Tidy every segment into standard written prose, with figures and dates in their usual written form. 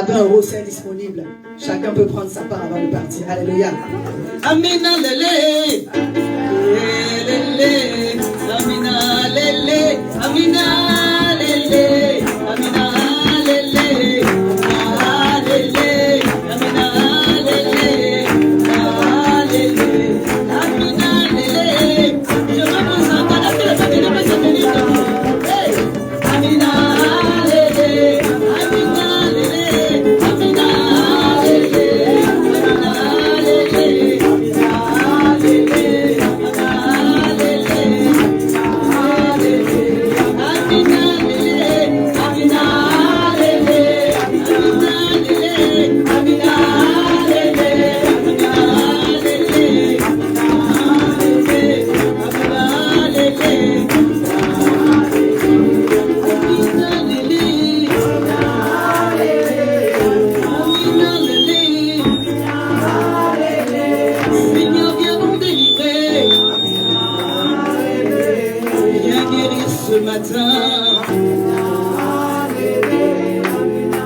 €, c'est disponible. Chacun peut prendre sa part avant de partir. Alléluia. Amina lele. Lele. Amina lele. Amina lele. Amina lele. Amina lele. Amina lele. Amina lele. Je représente à la télé de mes amis. Amina lele. Amina lele. Amina lele. Amina lele. Amina lele.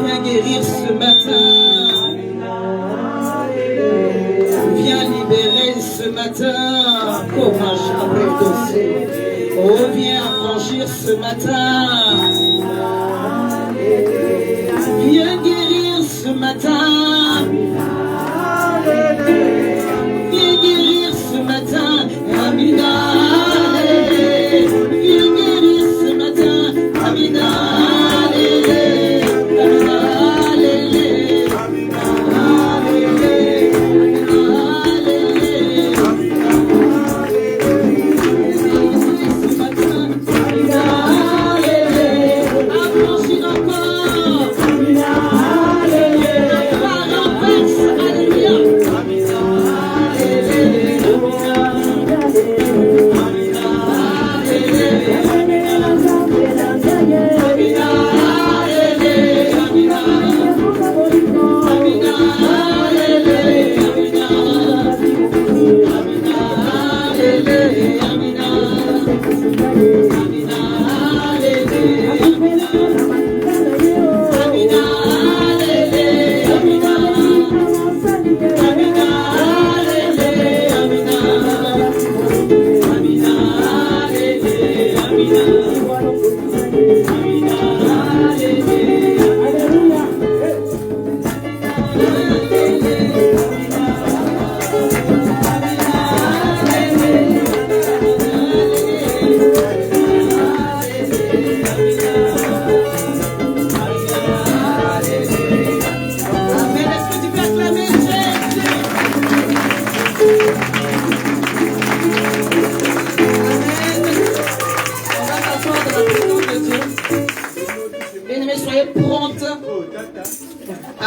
Viens guérir ce matin. Viens libérer ce matin. Oh, viens franchir ce matin. Viens guérir ce matin. Viens guérir ce matin. Amina. Viens guérir ce matin. Amina.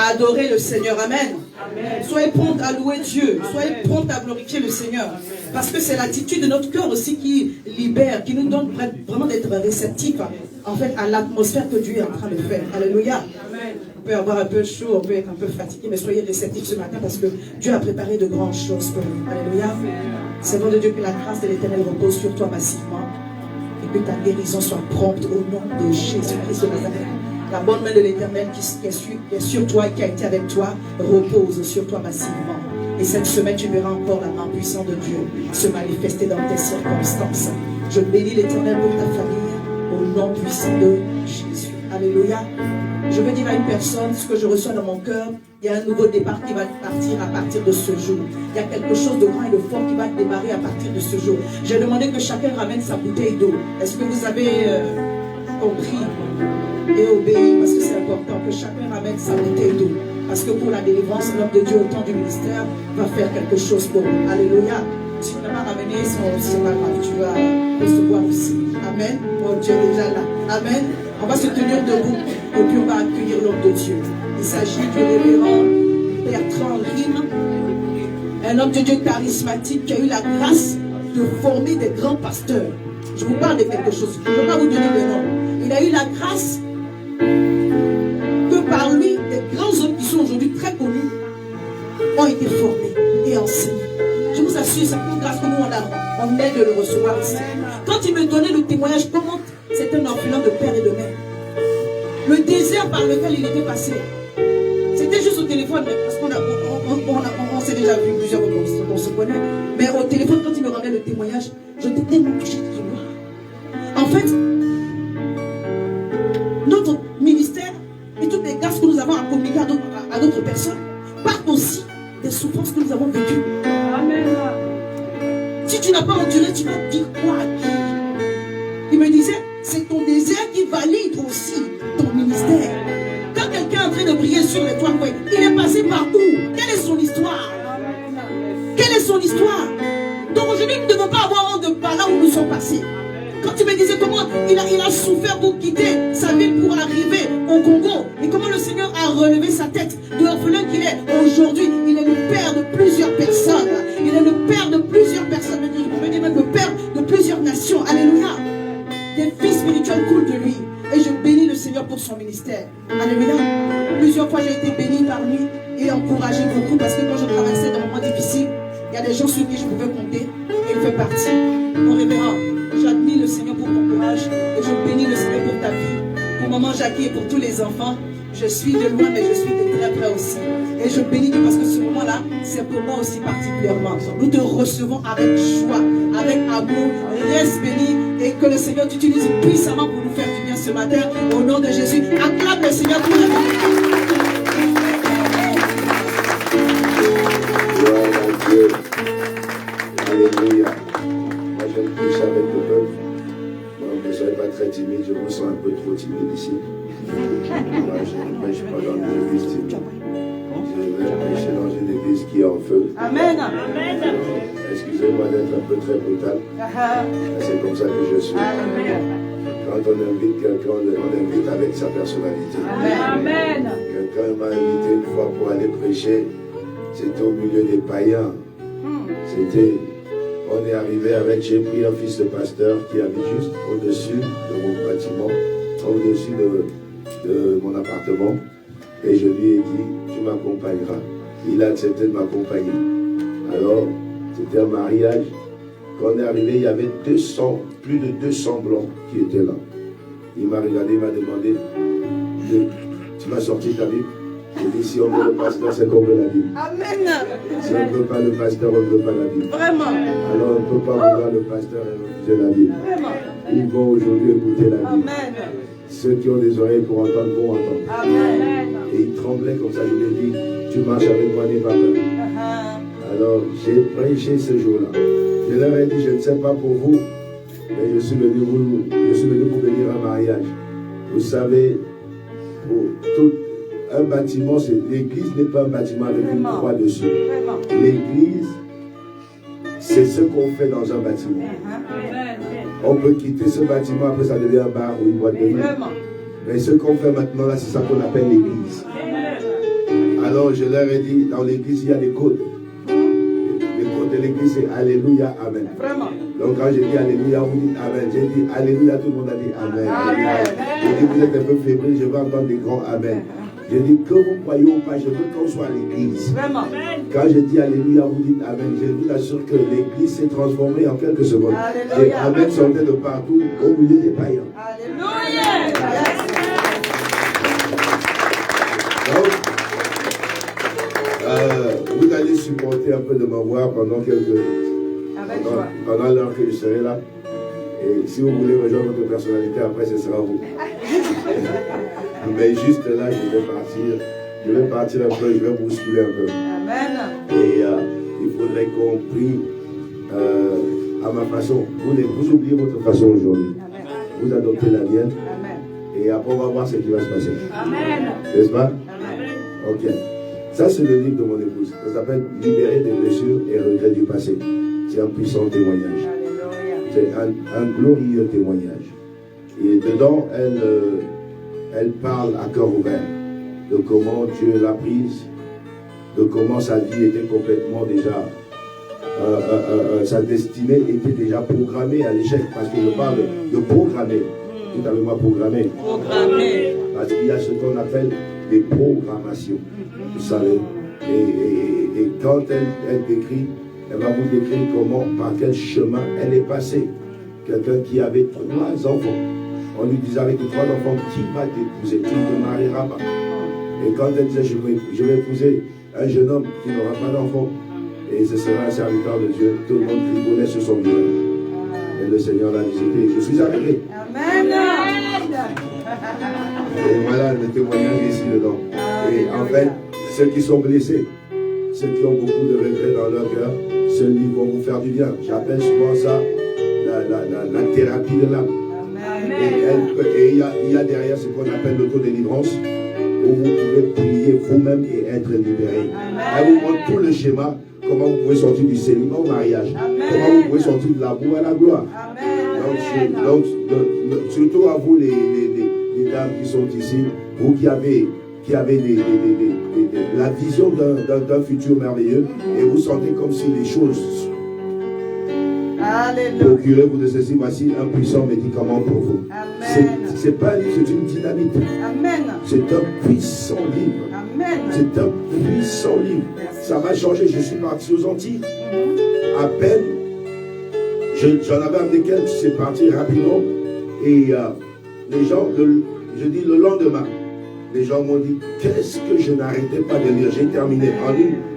Adorer le Seigneur, amen. Soyez prompt à louer Dieu, soyez prompt à glorifier le Seigneur, parce que c'est l'attitude de notre cœur aussi qui libère, qui nous donne vraiment d'être réceptifs en fait à l'atmosphère que Dieu est en train de faire. Alléluia. On peut avoir un peu chaud, on peut être un peu fatigué, mais soyez réceptifs ce matin parce que Dieu a préparé de grandes choses pour nous. Alléluia. Seigneur de Dieu, que la grâce de l'Éternel repose sur toi massivement et que ta guérison soit prompte au nom de Jésus-Christ de Nazareth. La bonne main de l'Éternel qui est sur toi et qui a été avec toi repose sur toi massivement. Et cette semaine, tu verras encore la main puissante de Dieu se manifester dans tes circonstances. Je bénis l'Éternel pour ta famille au nom puissant de Jésus. Alléluia. Je veux dire à une personne ce que je reçois dans mon cœur. Il y a un nouveau départ qui va partir à partir de ce jour. Il y a quelque chose de grand et de fort qui va démarrer à partir de ce jour. J'ai demandé que chacun ramène sa bouteille d'eau. Est-ce que vous avez compris et obéi? Parce que c'est important que chacun ramène sa bouteille d'eau. Parce que pour la délivrance, l'homme de Dieu au temps du ministère va faire quelque chose pour nous. Alléluia. Si tu n'as pas ramené, c'est pas grave. Tu vas recevoir aussi. Amen. Mon Dieu est déjà là. Amen. On va se tenir debout et puis on va accueillir l'homme de Dieu. Il s'agit du révérend Bertrand Rime, un homme de Dieu charismatique qui a eu la grâce de former des grands pasteurs. Je vous parle de quelque chose. Je ne peux pas vous donner le nom. Il a eu la grâce que par lui, des grands hommes qui sont aujourd'hui très connus ont été formés et enseignés. Je vous assure, c'est une grâce que nous on aide de le recevoir ici. Quand il me donnait le témoignage, comment c'est un orphelin de père et de mère. Le désert par lequel il était passé. téléphone, parce qu'on s'est déjà vu plusieurs fois, on se connaît. Mais au téléphone, quand il me rendait le témoignage, j'étais tellement touchée. En fait, notre ministère et toutes les grâces que nous avons à communiquer à d'autres personnes partent aussi des souffrances que nous avons vécues. Amen. Si tu n'as pas enduré, tu vas dire quoi à qui? Il me disait, c'est ton désir qui valide aussi ton ministère. Quand quelqu'un est en train de prier sur les toits, il est passé par où? Quelle est son histoire? Quelle est son histoire? Donc aujourd'hui, nous ne devons pas avoir honte de par là où nous sommes passés. Quand tu me disais comment il a souffert pour quitter sa ville pour arriver au Congo, et comment le Seigneur a relevé sa tête de l'orphelin qu'il est aujourd'hui, il est le père de plusieurs personnes. Il est le père de plusieurs personnes. Je peux dire même le père de plusieurs nations. Alléluia. Des vies spirituelles coulent de lui. Et je bénis le Seigneur pour son ministère. Alléluia. Plusieurs fois j'ai été béni par lui et encouragé beaucoup parce que quand je traversais des moments difficiles, il y a des gens sur qui je pouvais compter et il fait partie. Mon révérend, j'admire le Seigneur pour ton courage et je bénis le Seigneur pour ta vie. Pour maman Jackie et pour tous les enfants, je suis de loin mais je suis de très près aussi. Et je bénis Dieu parce que ce moment-là, c'est pour moi aussi particulièrement. Nous te recevons avec joie, avec amour. Reste béni et que le Seigneur t'utilise puissamment pour nous faire du bien ce matin. Au nom de Jésus, acclame le Seigneur pour la vie. Gloire à Dieu. Alléluia. Moi, je prêche avec le peuple. Donc, ne soyez pas très timide. Je me sens un peu trop timide ici. Moi, je ne prêche pas dans une église timide. Je vais prêcher dans une église qui est en feu. Amen. Excusez-moi d'être un peu très brutal. C'est comme ça que je suis. Quand on invite quelqu'un, on invite avec sa personnalité. Amen. Quelqu'un m'a invité une fois pour aller prêcher. C'était au milieu des païens. On est arrivé avec, j'ai pris un fils de pasteur qui habite juste au-dessus de mon bâtiment, au-dessus de mon appartement. Et je lui ai dit, tu m'accompagneras. Il a accepté de m'accompagner. Alors, c'était un mariage. Quand on est arrivé, il y avait plus de 200 blancs qui étaient là. Il m'a regardé, il m'a demandé, tu m'as sorti ta Bible? J'ai dit, si on veut le pasteur, c'est qu'on veut la Bible. Amen. Si on ne veut pas le pasteur, on ne veut pas la Bible. Vraiment. Alors on ne peut pas vouloir le pasteur et refuser la Bible. Vraiment. Ils vont aujourd'hui écouter la Bible. Amen. Ceux qui ont des oreilles pour entendre vont entendre. Amen. Et il tremblait comme ça. Je lui ai dit, tu marches avec moi, n'aie pas peur. Alors j'ai prêché ce jour-là. Je leur ai dit, je ne sais pas pour vous, mais je suis venu pour venir à un mariage. Vous savez, pour tout un bâtiment, l'église n'est pas un bâtiment avec une croix dessus. L'église, c'est ce qu'on fait dans un bâtiment. On peut quitter ce bâtiment, après ça devient un bar ou une boîte de nuit. Mais ce qu'on fait maintenant, là, c'est ça qu'on appelle l'église. Alors, je leur ai dit, dans l'église, il y a des codes. Les codes de l'église, c'est Alléluia, Amen. Donc, quand j'ai dit Alléluia, vous dites Amen. J'ai dit Alléluia, tout le monde a dit Amen. J'ai dit, vous êtes un peu fébrile, je veux entendre des grands Amen. Je dis que vous croyez ou pas, je veux qu'on soit à l'église. Quand je dis Alléluia, vous dites Amen. Je vous assure que l'église s'est transformée en quelques secondes. Et Amen sortait de partout au milieu des païens. Alléluia. Donc, vous allez supporter un peu de me voir pendant pendant l'heure que je serai là. Et si vous voulez rejoindre votre personnalité, après ce sera vous. Mais juste là, je vais partir un peu, je vais bousculer un peu. Amen. Et il faudrait qu'on prie à ma façon. Vous oubliez votre façon aujourd'hui. Vous adoptez la mienne. Amen. Et après, on va voir ce qui va se passer. Amen. N'est-ce pas? Amen. Ok. Ça, c'est le livre de mon épouse. Ça s'appelle Libérer des blessures et regrets du passé. C'est un puissant témoignage. C'est un glorieux témoignage. Et dedans, elle parle à cœur ouvert de comment Dieu l'a prise, de comment sa vie était complètement déjà, sa destinée était déjà programmée à l'échec. Parce que je parle de programmer. Tout avec moi, programmer. Parce qu'il y a ce qu'on appelle des programmations. Vous savez. Et quand elle décrit, elle va vous décrire comment, par quel chemin elle est passée. Quelqu'un qui avait 3 enfants. On lui disait avec les 3 enfants, qui va t'épouser? Tu ne te marieras pas. Et quand elle disait, je vais épouser un jeune homme qui n'aura pas d'enfant, et ce sera un serviteur de Dieu, tout le monde rigolait sur son visage. Et le Seigneur l'a visité. Je suis arrivé. Amen. Et voilà le témoignage ici dedans. Et en fait, ceux qui sont blessés, ceux qui ont beaucoup de regrets dans leur cœur, ce livre va vous faire du bien. J'appelle souvent ça la thérapie de l'âme. Et il y a derrière ce qu'on appelle l'autodélivrance, où vous pouvez prier vous-même et être libéré. Elle vous montre tout le schéma, comment vous pouvez sortir du célibat au mariage, comment vous pouvez sortir de la boue à la gloire. Donc, surtout à vous les dames qui sont ici, vous qui avez la vision d'un futur merveilleux, et vous sentez comme si les choses procurez-vous de ceci, voici un puissant médicament pour vous. C'est pas un livre, c'est une dynamite. C'est un puissant livre. C'est un puissant livre. Ça m'a changé. Je suis parti aux Antilles. À peine, j'en avais amené quelques, c'est parti rapidement. Et les gens, je dis le lendemain, les gens m'ont dit, qu'est-ce que je n'arrêtais pas de lire. J'ai terminé.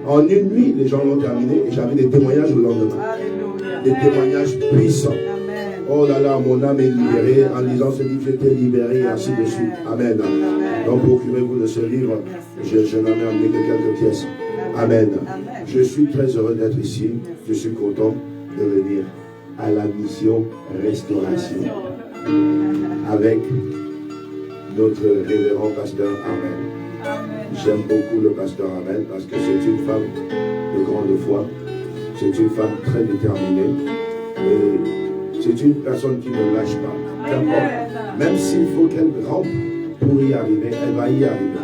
En une nuit, les gens l'ont terminé et j'avais des témoignages le lendemain. Des témoignages puissants. Amen. Oh là là, mon âme est libérée. En lisant ce livre, j'étais libéré, et ainsi de suite. Amen. Donc, procurez-vous de ce livre. Je n'en ai amené que quelques pièces. Amen. Je suis très heureux d'être ici. Je suis content de venir à la mission Restauration avec notre révérend pasteur Amen. J'aime beaucoup le pasteur Amen parce que c'est une femme de grande foi. C'est une femme très déterminée et c'est une personne qui ne lâche pas. Même s'il faut qu'elle rampe pour y arriver, elle va y arriver.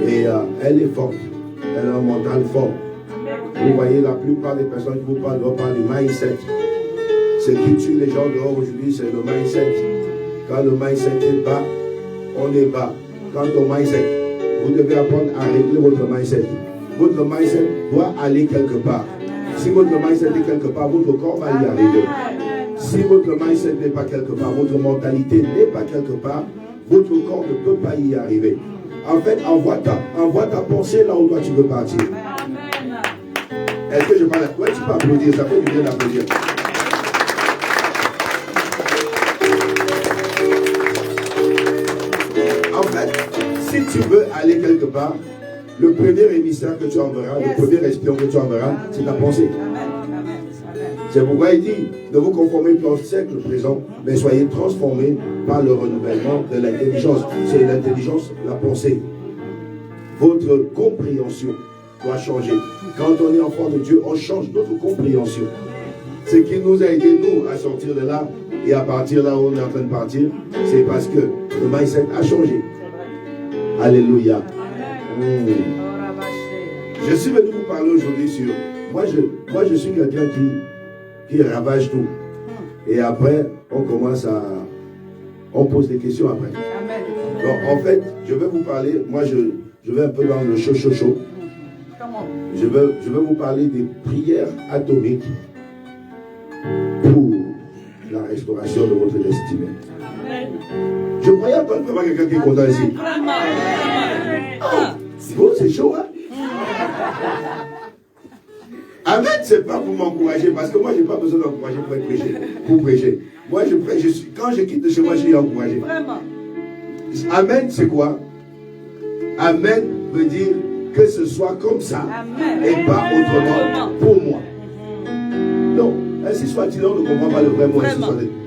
Et elle est forte. Elle a un mental fort. Vous voyez, la plupart des personnes qui vous parlent du mindset. Ce qui tue les gens dehors aujourd'hui, c'est le mindset. Quand le mindset est bas, on est bas. Quand ton mindset, vous devez apprendre à régler votre mindset. Votre mindset doit aller quelque part. Si votre mindset est quelque part, votre corps va y arriver. Si votre mindset n'est pas quelque part, votre mentalité n'est pas quelque part, votre corps ne peut pas y arriver. En fait, envoie ta pensée là où toi tu veux partir. Est-ce que je parle? Ouais, tu peux applaudir, ça fait du bien d'applaudir. En fait, si tu veux aller quelque part, le premier émissaire que tu enverras, le premier espion que tu enverras, c'est ta pensée. C'est pourquoi il dit, ne vous conformez plus au siècle présent, mais soyez transformés par le renouvellement de l'intelligence. C'est l'intelligence, la pensée. Votre compréhension doit changer. Quand on est enfant de Dieu, on change notre compréhension. Ce qui nous a aidé, nous, à sortir de là et à partir là où on est en train de partir, c'est parce que le mindset a changé. Alléluia. Je suis venu vous parler aujourd'hui sur... Moi, je suis quelqu'un qui ravage tout. Et après, on commence à... On pose des questions après. Donc, en fait, je vais vous parler... Moi, je vais un peu dans le chaud. Je vais vous parler des prières atomiques pour la restauration de votre destinée. Je croyais entendre vraiment quelqu'un qui est content ici. C'est bon, c'est chaud, hein? Amen, c'est pas pour m'encourager, parce que moi, je n'ai pas besoin d'encourager pour prêcher. Moi, je prêche, quand je quitte de chez moi, je suis encouragé. Vraiment. Amen, c'est quoi? Amen veut dire que ce soit comme ça. Amen. Et pas autrement pour moi. Non, ainsi soit-il, on ne comprend pas le vrai mot.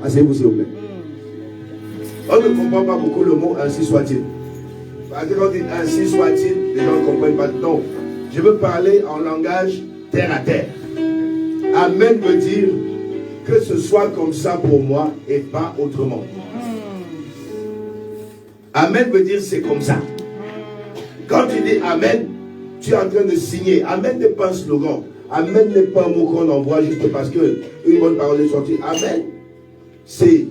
Asseyez-vous, s'il vous plaît. On ne comprend pas beaucoup le mot ainsi soit-il. Parce que quand on dit ainsi soit-il, les gens ne comprennent pas. Non, je veux parler en langage terre à terre. Amen veut dire que ce soit comme ça pour moi et pas autrement. Amen veut dire c'est comme ça. Quand tu dis Amen, tu es en train de signer. Amen n'est pas un slogan. Amen n'est pas un mot qu'on envoie juste parce qu'une bonne parole est sortie. Amen, c'est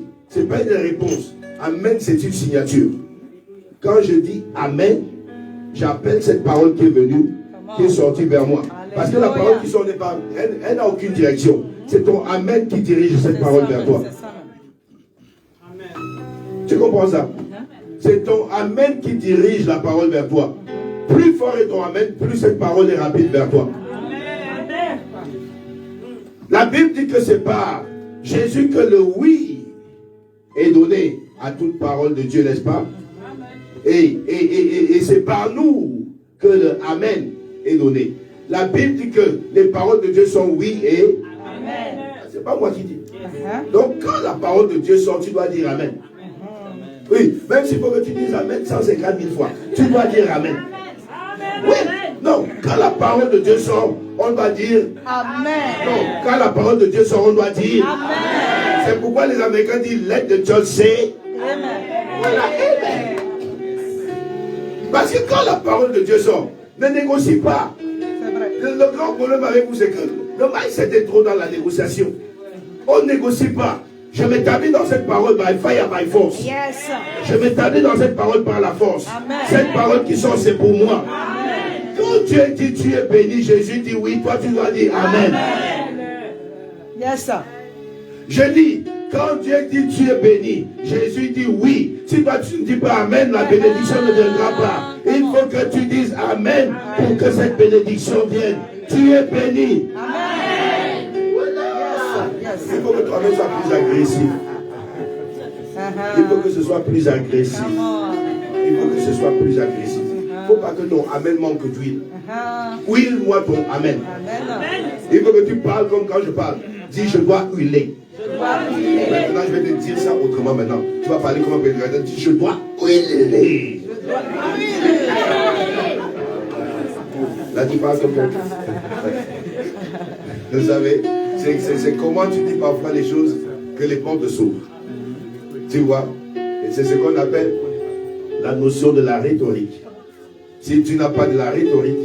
pas une réponse. Amen, c'est une signature. Quand je dis Amen, j'appelle cette parole qui est venue, qui est sortie vers moi. Parce que la parole qui sort n'est pas, elle n'a aucune direction. C'est ton Amen qui dirige cette parole vers toi. Tu comprends ça? c'est ton Amen qui dirige la parole vers toi. Plus fort est ton Amen, plus cette parole est rapide vers toi. La Bible dit que c'est par Jésus que le oui est donné à toute parole de Dieu, n'est-ce pas? Et c'est par nous que le Amen est donné. La Bible dit que les paroles de Dieu sont oui et Amen. C'est pas moi qui dis. Donc quand la parole de Dieu sort, tu dois dire Amen. Oui, même s'il faut que tu dises Amen 150 000 fois, tu dois dire Amen. Oui, non, quand la parole de Dieu sort, on doit dire Amen. Non, quand la parole de Dieu sort, on doit dire Amen. C'est pourquoi les Américains disent Let the church say Amen. Voilà, Amen. Parce que quand la parole de Dieu sort, ne négocie pas. Le grand problème avec vous, c'est que le mindset est trop dans la négociation. On ne négocie pas. Je m'établis dans cette parole by fire, by force. Yes. Je m'établis dans cette parole par la force. Amen. Cette parole qui sort, c'est pour moi. Amen. Quand Dieu dit tu es béni, Jésus dit oui, toi tu dois dire Amen. Amen. Yes. Je dis, quand Dieu dit tu es béni, Jésus dit oui. Si toi tu ne dis pas Amen, la bénédiction ne viendra pas. Il faut que tu dises Amen pour que cette bénédiction vienne. Tu es béni. Amen. Voilà. Il faut que toi-même sois plus agressif. Il faut que ce soit plus agressif. Il faut que ce soit plus agressif. Il ne faut pas que ton Amen manque d'huile. Huile-moi ton Amen. Il faut que tu parles comme quand je parle. Dis je dois huiler. Maintenant, je vais te dire ça autrement maintenant. Tu vas parler comme un prédicateur. Dis, je dois huiler. Là, tu parles comme quelqu'un. Vous savez, c'est comment tu dis parfois les choses que les portes s'ouvrent. Tu vois? Et c'est ce qu'on appelle la notion de la rhétorique. Si tu n'as pas de la rhétorique,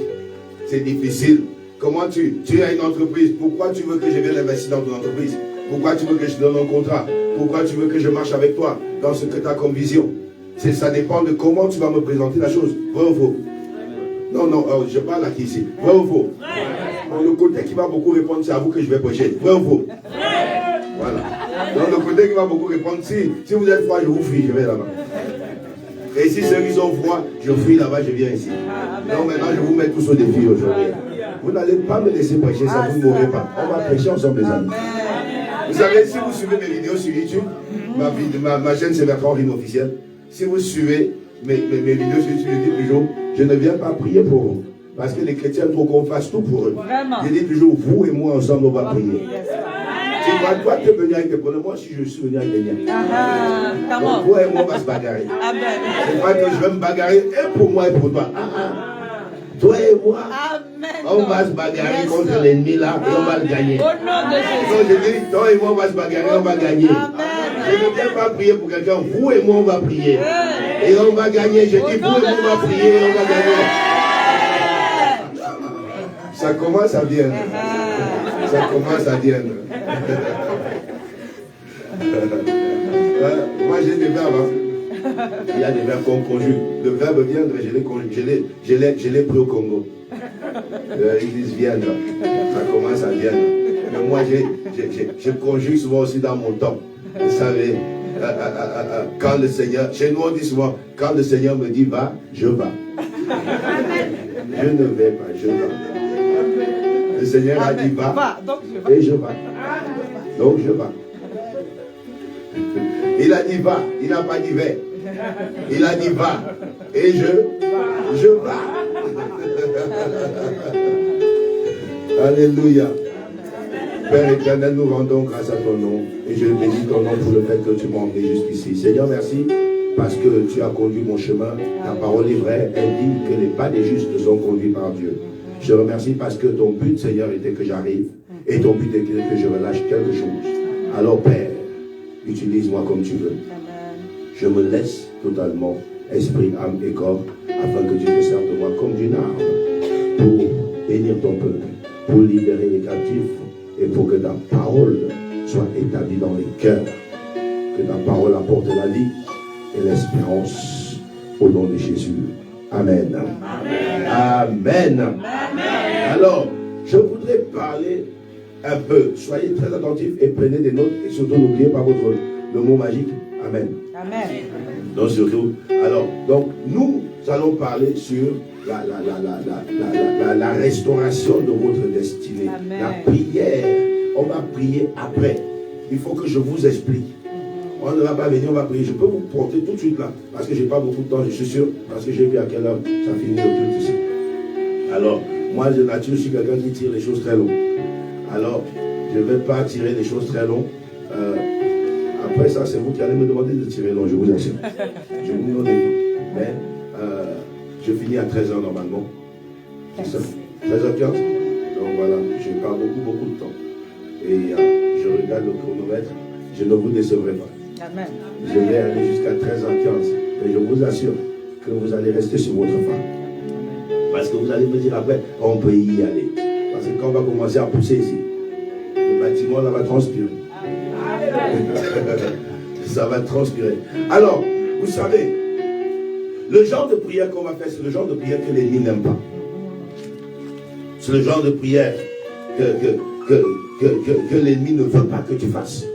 c'est difficile. Comment tu as une entreprise, pourquoi tu veux que je vienne investir dans ton entreprise? Pourquoi tu veux que je te donne un contrat? Pourquoi tu veux que je marche avec toi dans ce que tu as comme vision? Ça dépend de comment tu vas me présenter la chose. Vrai ou faux? Non, je parle à qui ici? Vrai ou faux? Le côté qui va beaucoup répondre, c'est à vous que je vais prêcher. Vrai ou faux? Voilà. Donc le côté qui va beaucoup répondre, si vous êtes froid, je vous fuis, je vais là-bas. Et si ceux qui sont froids, je fuis là-bas, je viens ici. Donc maintenant, je vous mets tous au défi aujourd'hui. Vous n'allez pas me laisser prêcher, ça vous ne mourrez pas. On va prêcher ensemble, les amis. Vous savez, si vous suivez mes vidéos sur YouTube, ma chaîne c'est Bertrand Rime officiel. Si vous suivez mes vidéos sur YouTube, je dis toujours, je ne viens pas prier pour vous. Parce que les chrétiens il faut qu'on fasse tout pour eux. Vraiment. Je dis toujours, vous et moi ensemble, on va prier. Tu vois, toi, tu es venu avec tes problèmes. Moi, si je suis venu avec les miens. Donc, toi et moi, on va se bagarrer. C'est pas que je vais me bagarrer et pour moi et pour toi. Toi et moi, on va se bagarrer contre l'ennemi là et on va le gagner. Au nom de Jésus. Donc je dis, toi et moi, on va se bagarrer, on va gagner. Je ne viens pas prier pour quelqu'un, vous et moi, on va prier. Et on va gagner. Je dis, vous et moi, on va prier et on va gagner. Ça commence à viendre. Ça commence à viendre. Moi, j'ai des verbes. Il y a des verbes qu'on conjugue. Le verbe viendre, je l'ai pris au Congo. Ils disent viendre. Ça commence à viendre. Mais moi, je conjugue souvent aussi dans mon temps. Vous savez, quand le Seigneur, chez nous on dit souvent, quand le Seigneur me dit va, je vais. Je ne vais pas, je vais. Le Seigneur a dit va, et je vais. Donc je vais. Il a dit va, il n'a pas dit vais. Il a dit va, et je vais. Alléluia. Père éternel, nous rendons grâce à ton nom et je bénis ton nom pour le fait que tu m'as emmené jusqu'ici. Seigneur, merci parce que tu as conduit mon chemin. Ta parole est vraie, elle dit que les pas des justes sont conduits par Dieu. Je te remercie parce que ton but, Seigneur, était que j'arrive et ton but était que je relâche quelque chose. Alors, Père, utilise-moi comme tu veux. Je me laisse totalement, esprit, âme et corps, afin que tu te serves de moi comme d'une arme pour bénir ton peuple, pour libérer les captifs et pour que ta parole soit établie dans les cœurs. Que ta parole apporte la vie et l'espérance au nom de Jésus. Amen. Amen. Amen. Alors, je voudrais parler un peu. Soyez très attentifs et prenez des notes et surtout n'oubliez pas le mot magique. Amen. Amen. Donc surtout, alors, donc nous allons parler sur la restauration de votre destinée. Amen. La prière, on va prier après. Il faut que je vous explique. On ne va pas venir, on va prier. Je peux vous porter tout de suite là, parce que je n'ai pas beaucoup de temps, je suis sûr, parce que j'ai vu à quelle heure ça finit le culte ici. Alors, moi de nature, je suis quelqu'un qui tire les choses très longues. Alors, je ne vais pas tirer les choses très longues. Après ça, c'est vous qui allez me demander de tirer long, je vous assure. Je vous donne des vies. Mais je finis à 13h normalement. C'est ça, 13h15. Donc voilà, je parle beaucoup de temps. Et je regarde le chronomètre, je ne vous décevrai pas. Amen. Je vais aller jusqu'à 13h15. Mais je vous assure que vous allez rester sur votre faim. Parce que vous allez me dire après, on peut y aller. Parce que quand on va commencer à pousser ici, le bâtiment là va transpirer. Ça va transpirer. Alors, vous savez, le genre de prière qu'on va faire, c'est le genre de prière que l'ennemi n'aime pas. C'est le genre de prière que l'ennemi ne veut pas que tu fasses.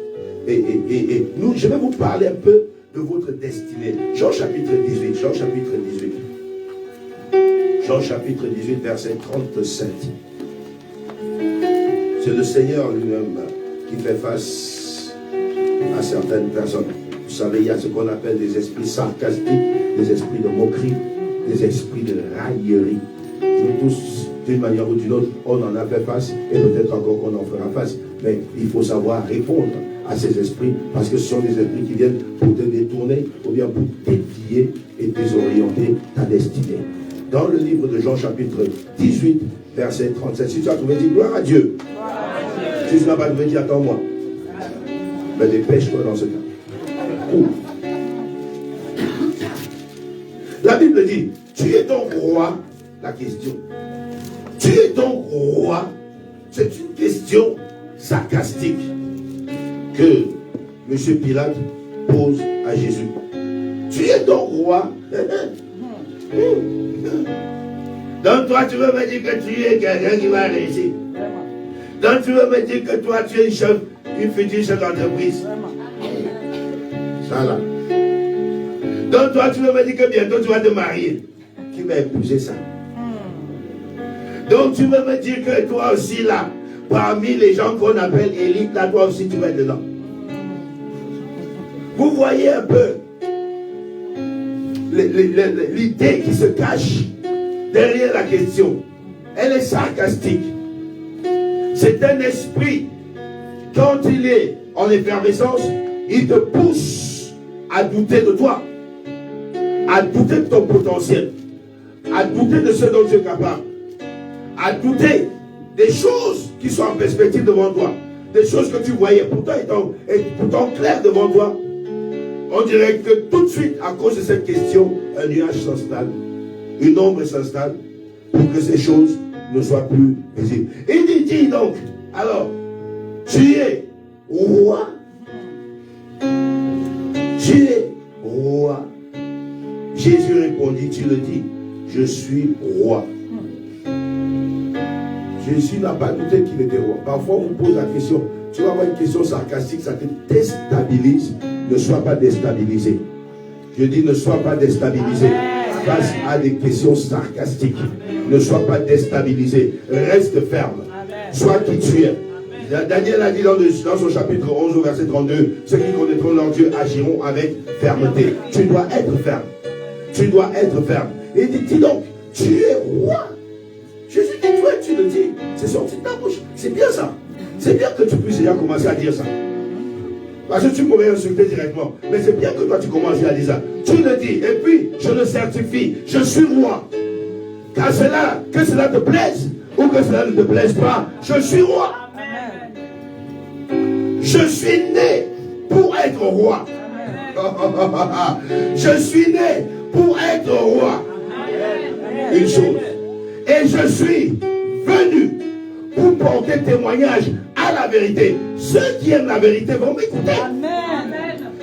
Et nous, je vais vous parler un peu de votre destinée. Jean chapitre 18. Jean chapitre 18. Jean chapitre 18, verset 37. C'est le Seigneur lui-même qui fait face à certaines personnes. Vous savez, il y a ce qu'on appelle des esprits sarcastiques, des esprits de moquerie, des esprits de raillerie. Nous tous, d'une manière ou d'une autre, on en a fait face et peut-être encore qu'on en fera face. Mais il faut savoir répondre à ces esprits parce que ce sont des esprits qui viennent pour te détourner ou bien pour t'épier et désorienter ta destinée. Dans le livre de Jean chapitre 18, verset 37, si tu as trouvé, dis gloire à Dieu. Si tu n'as pas trouvé, dis attends-moi. Mais dépêche-toi dans ce cas. La Bible dit, tu es donc roi. La question, tu es donc roi. C'est une question sarcastique que M. Pilate pose à Jésus. Tu es donc roi. Donc toi tu veux me dire que tu es quelqu'un qui va réussir. Donc tu veux me dire que toi tu es une future chef d'entreprise. Ça là. Donc toi tu veux me dire que bientôt tu vas te marier. Qui va épouser ça? Donc tu veux me dire que toi aussi là, parmi les gens qu'on appelle élite, là toi aussi tu vas être dedans. Vous voyez un peu l'idée qui se cache derrière la question. Elle est sarcastique. C'est un esprit, quand il est en effervescence, il te pousse à douter de toi, à douter de ton potentiel, à douter de ce dont tu es capable, à douter des choses qui sont en perspective devant toi, des choses que tu voyais pourtant claires devant toi. On dirait que tout de suite, à cause de cette question, un nuage s'installe, une ombre s'installe, pour que ces choses ne soient plus visibles. Il dit donc, alors, tu es roi. Tu es roi. Jésus répondit, tu le dis, je suis roi. Jésus n'a pas douté qu'il était roi. Parfois, on vous pose la question, tu vas avoir une question sarcastique, ça te déstabilise. Ne sois pas déstabilisé. Je dis, ne sois pas déstabilisé face à des questions sarcastiques. Ne sois pas déstabilisé. Reste ferme. Sois qui tu es. Daniel a dit dans son chapitre 11 au verset 32, ceux qui connaîtront leur Dieu agiront avec fermeté. Tu dois être ferme. Tu dois être ferme. Et il dit donc, tu es roi. Jésus dit, toi, tu le dis. C'est sorti de ta bouche. C'est bien ça. C'est bien que tu puisses déjà commencer à dire ça. Parce que tu pourrais insulter directement. Mais c'est bien que toi tu commences à dire ça. Tu le dis. Et puis, je le certifie. Je suis roi. Car que cela te plaise ou que cela ne te plaise pas, je suis roi. Amen. Je suis né pour être roi. Je suis né pour être roi. Amen. Une chose. Et je suis venu pour porter témoignage à la vérité. Ceux qui aiment la vérité vont m'écouter.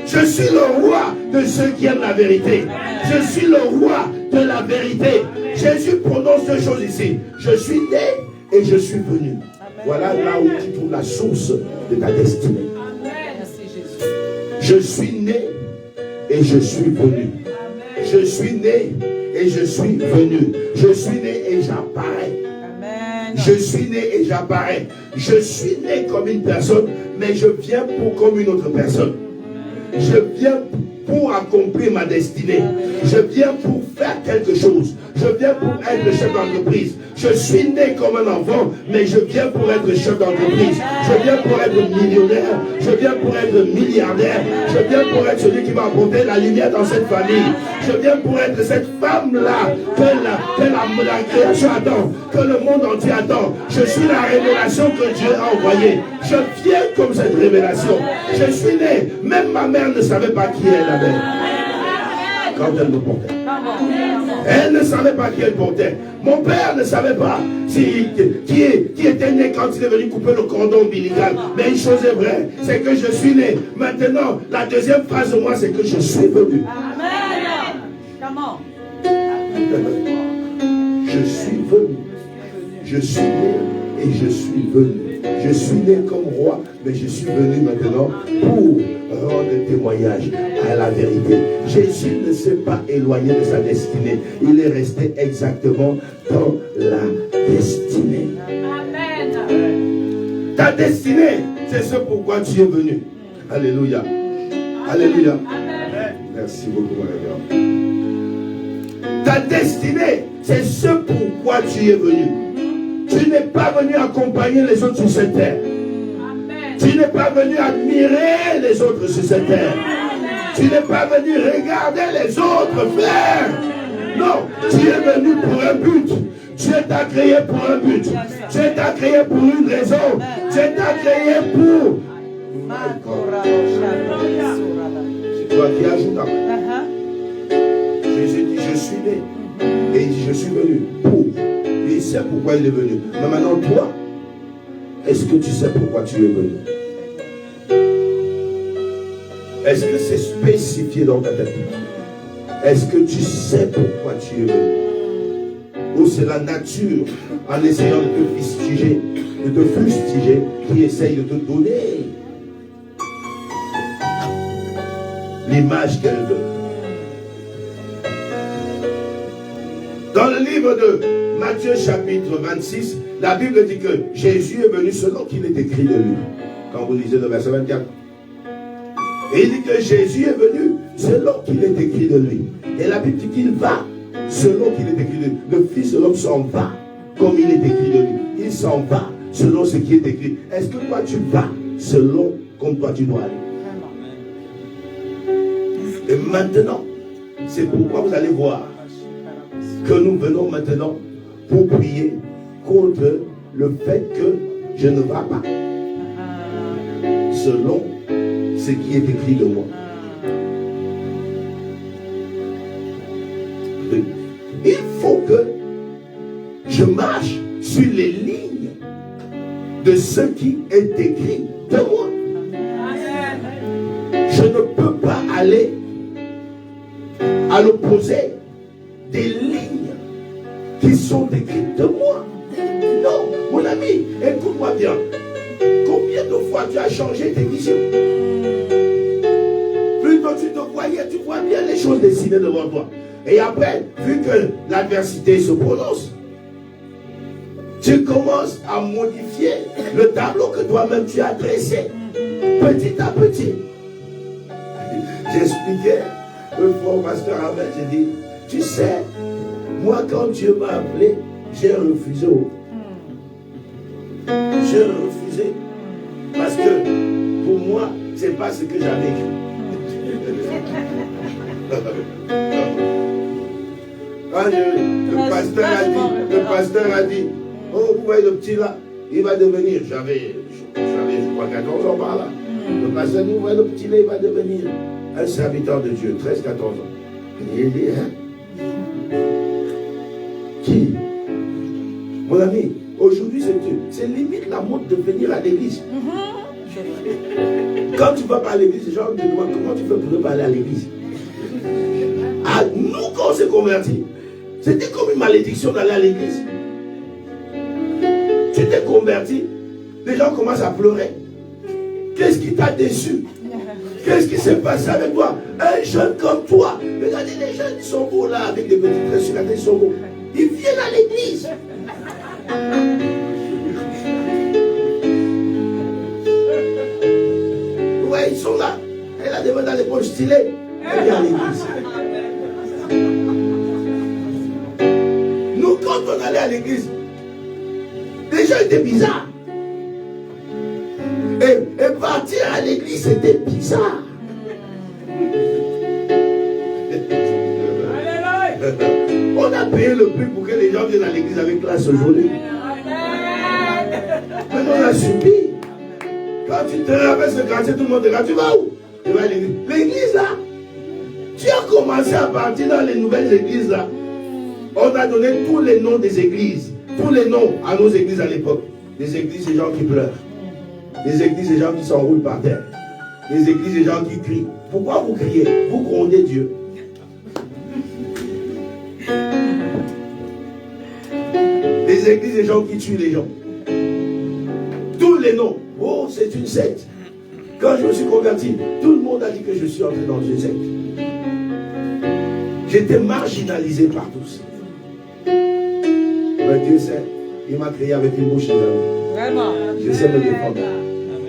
Je suis le roi de ceux qui aiment la vérité. Je suis le roi de la vérité. Jésus prononce deux choses ici. Je suis né et je suis venu. Voilà là où tu trouves la source de ta destinée. Je suis né et je suis venu. Je suis né et je suis venu. Je suis né et j'apparais. Je suis né et j'apparais. Je suis né comme une personne, mais je viens comme une autre personne. Je viens pour accomplir ma destinée. Je viens pour faire quelque chose. Je viens pour être le chef d'entreprise. Je suis né comme un enfant, mais je viens pour être chef d'entreprise. Je viens pour être millionnaire. Je viens pour être milliardaire. Je viens pour être celui qui va apporter la lumière dans cette famille. Je viens pour être cette femme-là que la création attend, que le monde entier attend. Je suis la révélation que Dieu a envoyée. Je viens comme cette révélation. Je suis né. Même ma mère ne savait pas qui elle avait quand elle me portait. Elle ne savait pas qui elle portait. Mon père ne savait pas qui était né quand il est venu couper le cordon ombilical. Mais une chose est vraie, c'est que je suis né. Maintenant, la deuxième phrase de moi, c'est que je suis venu. Je suis venu. Je suis né et je suis venu. Je suis né comme roi, mais je suis venu maintenant pour rendre témoignage à la vérité. Jésus ne s'est pas éloigné de sa destinée. Il est resté exactement dans la destinée. Amen. Ta destinée, c'est ce pourquoi tu es venu. Alléluia. Alléluia. Amen. Merci beaucoup, mon frère. Ta destinée, c'est ce pourquoi tu es venu. Tu n'es pas venu accompagner les autres sur cette terre. Amen. Tu n'es pas venu admirer les autres sur cette terre. Amen. Tu n'es pas venu regarder les autres faire. Non, tu es venu pour un but. Dieu t'a créé pour un but. Dieu t'a créé pour une raison. Dieu t'a créé pour... C'est toi qui ajoutes après. Jésus dit, je suis né. Et il dit, je suis venu pour... Il sait pourquoi il est venu. Mais maintenant, toi, est-ce que tu sais pourquoi tu es venu? Est-ce que c'est spécifié dans ta tête? Est-ce que tu sais pourquoi tu es venu? Ou c'est la nature, en essayant de te fustiger, qui essaye de te donner l'image qu'elle veut? Dans le livre de Matthieu chapitre 26, la Bible dit que Jésus est venu selon qu'il est écrit de lui. Quand vous lisez le verset 24. Et il dit que Jésus est venu selon qu'il est écrit de lui. Et la Bible dit qu'il va selon qu'il est écrit de lui. Le Fils de l'homme s'en va comme il est écrit de lui. Il s'en va selon ce qui est écrit. Est-ce que toi tu vas selon comme toi tu dois aller? Et maintenant, c'est pourquoi vous allez voir que nous venons maintenant pour prier contre le fait que je ne vais pas selon ce qui est écrit de moi. Il faut que je marche sur les lignes de ce qui est écrit de moi. Je ne peux pas aller à l'opposé des lignes qui sont écrites de moi. Non, mon ami, écoute-moi bien. Combien de fois tu as changé tes visions? Plutôt tu te voyais, tu vois bien les choses dessinées devant toi. Et après, vu que l'adversité se prononce, tu commences à modifier le tableau que toi-même tu as dressé, petit à petit. J'expliquais une fois au pasteur Ahmed, j'ai dit, tu sais, moi quand Dieu m'a appelé, j'ai refusé. J'ai refusé. Parce que pour moi, ce n'est pas ce que j'avais écrit. Quand le pasteur a dit, oh, vous voyez le petit là, il va devenir, j'avais je crois 14 ans par là. Le pasteur dit, vous voyez le petit là, il va devenir un serviteur de Dieu, 13-14 ans. Et il dit, hein? Qui? Mon ami, aujourd'hui c'est limite la mode de venir à l'église. Quand tu vas pas à l'église, les gens me demandent comment tu fais pour ne pas aller à l'église. À nous, quand on s'est convertis, c'était comme une malédiction d'aller à l'église. Tu t'es converti, les gens commencent à pleurer. Qu'est-ce qui t'a déçu? Qu'est-ce qui s'est passé avec toi? Un jeune comme toi. Regardez les jeunes, ils sont beaux là, avec des petits traits sur la tête, ils sont beaux. Ils viennent à l'église. Ouais, ils sont là. Elle a des mains dans les poches stylées. Elle vient à l'église. Nous, quand on allait à l'église, les gens étaient bizarres. Et partir à l'église, c'était bizarre. On a payé le prix pour que les gens viennent à l'église avec classe aujourd'hui. Mais on a subi. Quand tu traverses le quartier, tout le monde te regarde. Tu vas où? Tu vas à l'église. L'église là, tu as commencé à partir dans les nouvelles églises là. On a donné tous les noms des églises. Tous les noms à nos églises à l'époque. Des églises, des gens qui pleurent. Des églises, des gens qui s'enroulent par terre. Des églises, des gens qui crient. Pourquoi vous criez? Vous grondez Dieu. Des églises, des gens qui tuent les gens. Tous les noms. Oh, c'est une secte. Quand je me suis converti, tout le monde a dit que je suis entré dans une secte. J'étais marginalisé par tous. Mais Dieu sait, il m'a créé avec une bouche, les amis. Vraiment. Je sais me défendre.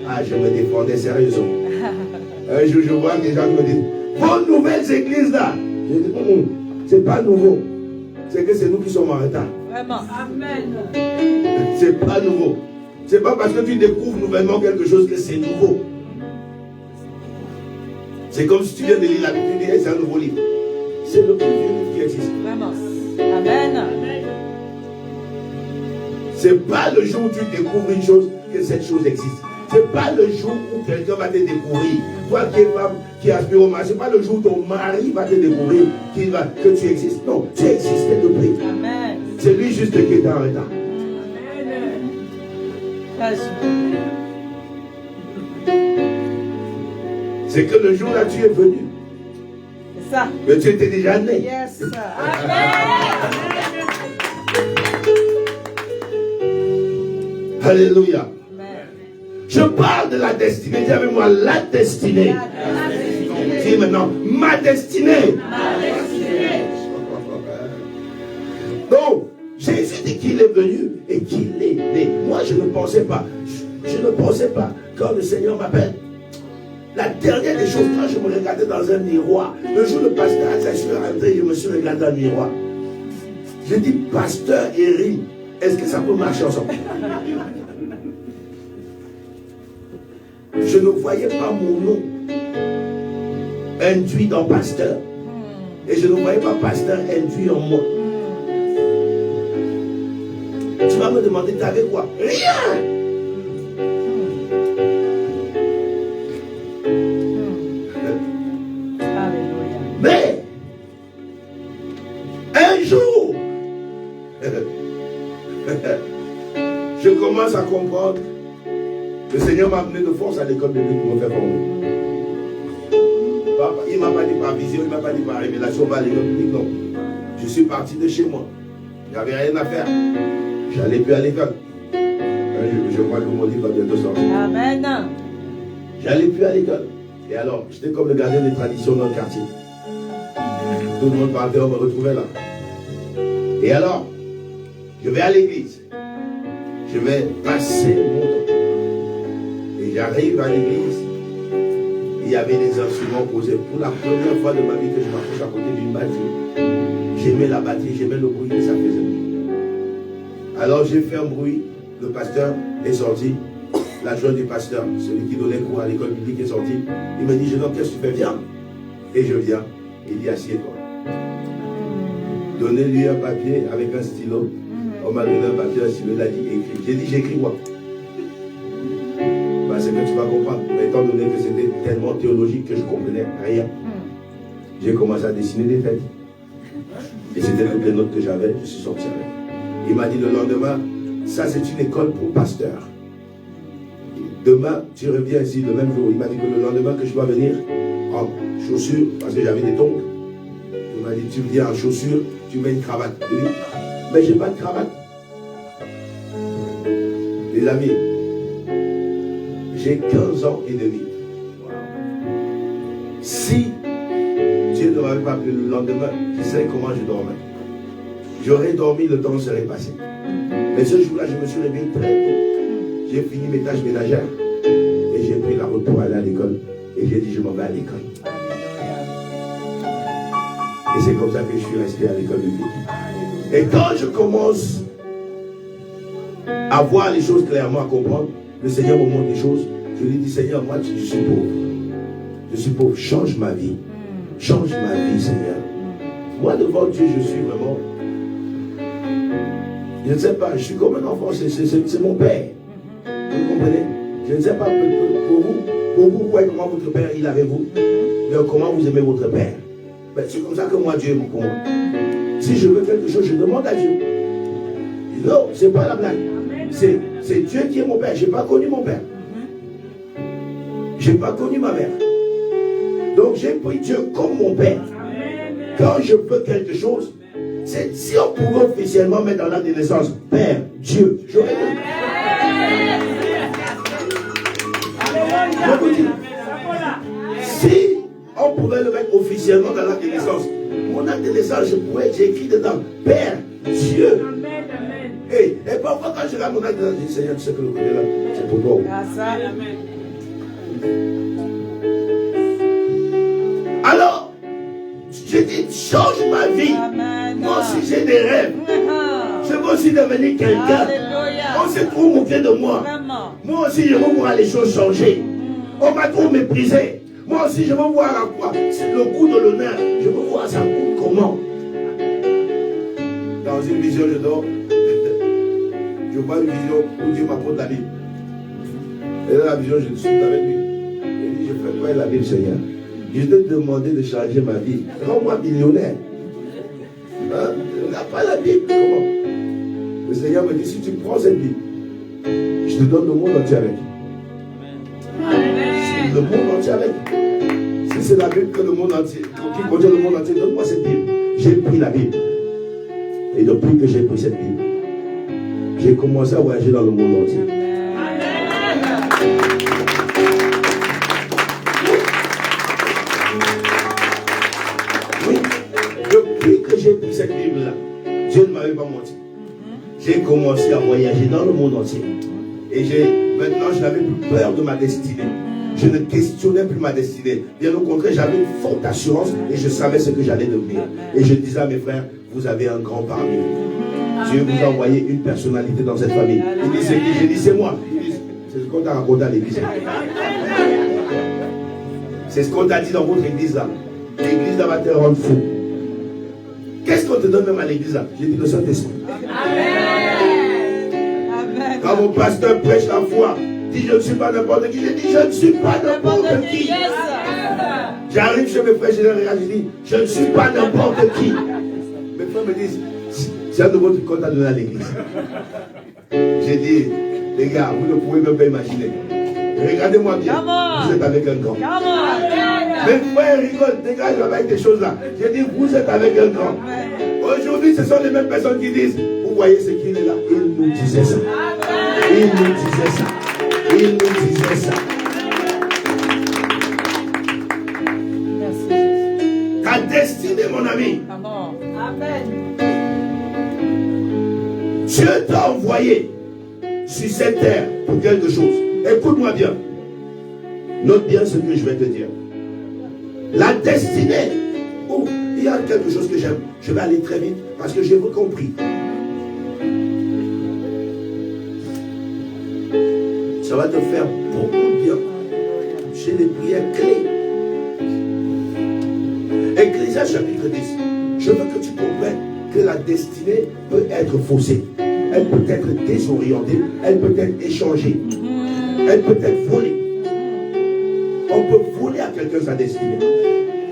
Ah, je me défendais sérieusement. Un jour, je vois des gens qui me disent, vos nouvelles églises là. Je dis, c'est pas nouveau. C'est que c'est nous qui sommes en retard. Vraiment. Amen. C'est pas nouveau. C'est pas parce que tu découvres nouvellement quelque chose que c'est nouveau. C'est comme si tu viens de lire la Bible, tu dis, hey, c'est un nouveau livre. C'est le plus vieux livre qui existe. Vraiment. Amen. C'est pas le jour où tu découvres une chose que cette chose existe. C'est pas le jour où quelqu'un va te découvrir. Toi qui es femme, qui aspire au mari, c'est pas le jour où ton mari va te découvrir que tu existes. Non, tu existais depuis. Amen. C'est lui juste qui est en retard. C'est que le jour là tu es venu. C'est ça. Mais tu étais déjà né. Yes. Alléluia. Je parle de la destinée. Dis avec moi la destinée. Dis maintenant ma destinée. Donc Jésus dit qu'il est venu et qu'il est né. Moi je ne pensais pas. Je ne pensais pas quand le Seigneur m'appelle. La dernière des choses, quand je me regardais dans un miroir, le jour où le pasteur a dit, je suis rentré, je me suis regardé dans le miroir. J'ai dit, pasteur Eric, est-ce que ça peut marcher ensemble? Je ne voyais pas mon nom induit dans pasteur. Et je ne voyais pas pasteur induit en moi. Tu vas me demander, tu avais quoi? Rien! Mais, un jour, je commence à comprendre. Le Seigneur m'a amené de force à l'école biblique pour me faire former. Il ne m'a pas dit par vision, il ne m'a pas dit par révélation, à l'école biblique, non. Je suis parti de chez moi. Il n'y avait rien à faire. J'allais plus à l'école. Je crois que mon livre va bientôt sortir. Amen. J'allais plus à l'école. Et alors, j'étais comme le gardien des traditions dans le quartier. Tout le monde partait, on me retrouvait là. Et alors, je vais à l'église. Je vais passer mon temps. Et j'arrive à l'église. Il y avait des instruments posés. Pour la première fois de ma vie que je m'approche à côté d'une batterie. J'aimais la batterie, j'aimais le bruit que ça faisait. Alors j'ai fait un bruit. Le pasteur est sorti. L'adjoint du pasteur, celui qui donnait cours à l'école biblique, est sorti. Il me dit, jeune homme, qu'est-ce que tu fais? Viens. Et je viens. Il dit, assieds-toi. Donnez-lui un papier avec un stylo. On m'a donné un papier, un stylo, il a dit, écris. J'ai dit, j'écris quoi? C'est que tu vas comprendre. Mais étant donné que c'était tellement théologique que je ne comprenais rien, j'ai commencé à dessiner des têtes. Et c'était toutes les notes que j'avais, je suis sorti avec. Il m'a dit le lendemain, ça c'est une école pour pasteurs. Demain, tu reviens ici le même jour. Il m'a dit que le lendemain que je dois venir en chaussures, parce que j'avais des tongs. Il m'a dit, tu viens en chaussures, tu mets une cravate. Il dit, mais j'ai pas de cravate. Les amis, j'ai 15 ans et demi. Si Dieu ne m'avait pas pris le lendemain, je sais comment je dormais. J'aurais dormi, le temps serait passé. Mais ce jour-là, je me suis réveillé très tôt. J'ai fini mes tâches ménagères et j'ai pris la route pour aller à l'école. Et j'ai dit, je m'en vais à l'école. Et c'est comme ça que je suis resté à l'école biblique. Et quand je commence à voir les choses clairement, à comprendre, le Seigneur me montre des choses. Je lui dis, Seigneur, moi, je suis pauvre. Je suis pauvre. Change ma vie. Change ma vie, Seigneur. Moi, devant Dieu, je suis vraiment... Je ne sais pas, je suis comme un enfant, c'est mon père. Vous comprenez? Je ne sais pas, pour vous, voyez comment votre père, il avait vous. Mais comment vous aimez votre père. Ben, c'est comme ça que moi, Dieu aime pour moi. Si je veux quelque chose, je demande à Dieu. Non, c'est pas la blague. C'est Dieu qui est mon père. Je n'ai pas connu mon père. Je n'ai pas connu ma mère. Donc j'ai pris Dieu comme mon père. Quand je veux quelque chose, c'est si on pouvait officiellement mettre dans l'acte de naissance, Père, Dieu, j'aurais dit. Je vous dis, si on pouvait le mettre officiellement dans l'acte de naissance, mon acte de naissance, j'ai écrit dedans, Père, Dieu. Et parfois quand je regarde mon acte de naissance, je dis, Seigneur, tu sais que le côté là, c'est pour toi. Alors, je dis, change ma vie. Moi aussi j'ai des rêves. Je veux aussi devenir quelqu'un. On s'est trop moqué de moi. Moi aussi je veux voir les choses changer. On m'a trop méprisé. Moi aussi je veux voir à quoi. C'est le coup de l'honneur. Je veux voir ça coûte comment. Dans une vision de dors. Je vois une vision où Dieu m'apporte la Bible. Et dans la vision je suis avec lui. Il dit, je fais quoi la Bible, Seigneur? Je te demandais de changer ma vie. Rends-moi millionnaire. Hein? On n'a pas la Bible. Comment? Le Seigneur me dit, si tu prends cette Bible, je te donne le monde entier avec. Le monde entier avec. Si c'est la Bible que le monde entier, qui contient le monde entier, donne-moi cette Bible. J'ai pris la Bible. Et depuis que j'ai pris cette Bible, j'ai commencé à voyager dans le monde entier. Depuis que j'ai pris cette Bible-là, Dieu ne m'avait pas menti. J'ai commencé à voyager dans le monde entier. Et maintenant, je n'avais plus peur de ma destinée. Je ne questionnais plus ma destinée. Bien au contraire, j'avais une forte assurance et je savais ce que j'allais devenir. Et je disais à mes frères, vous avez un grand parmi vous. Dieu vous a envoyé une personnalité dans cette famille. Il dit, c'est qui? J'ai dit, c'est moi. C'est ce qu'on t'a raconté à l'église. C'est ce qu'on t'a dit dans votre église là. L'église là va te rendre fou. Qu'est-ce qu'on te donne même à l'église là? J'ai dit le Saint-Esprit. Quand mon pasteur prêche la foi, dit je ne suis pas n'importe qui, j'ai dit je ne suis pas n'importe qui. J'arrive chez mes frères généraux, je dis je ne suis pas n'importe qui. Mes frères me disent c'est un nouveau truc qu'on t'a donné à l'église. J'ai dit les gars, vous ne pouvez même pas imaginer. Regardez-moi bien, vous êtes avec un grand. Mes frères rigolent, dégagent avec des choses là. J'ai dit, vous êtes avec un grand. Aujourd'hui, ce sont les mêmes personnes qui disent, vous voyez ce qu'il est là. Il nous disait ça. Il nous disait ça. Il nous disait ça. Ta destinée, mon ami. Amen. Dieu t'a envoyé sur cette terre pour quelque chose. Écoute-moi bien. Note bien ce que je vais te dire. La destinée. Oh, il y a quelque chose que j'aime. Je vais aller très vite parce que j'ai compris. Ça va te faire beaucoup de bien. J'ai des prières clés. Ecclésiaste chapitre 10. Je veux que tu comprennes que la destinée peut être faussée. Elle peut être désorientée. Elle peut être échangée. Elle peut être volée. On peut voler à quelqu'un sa destinée.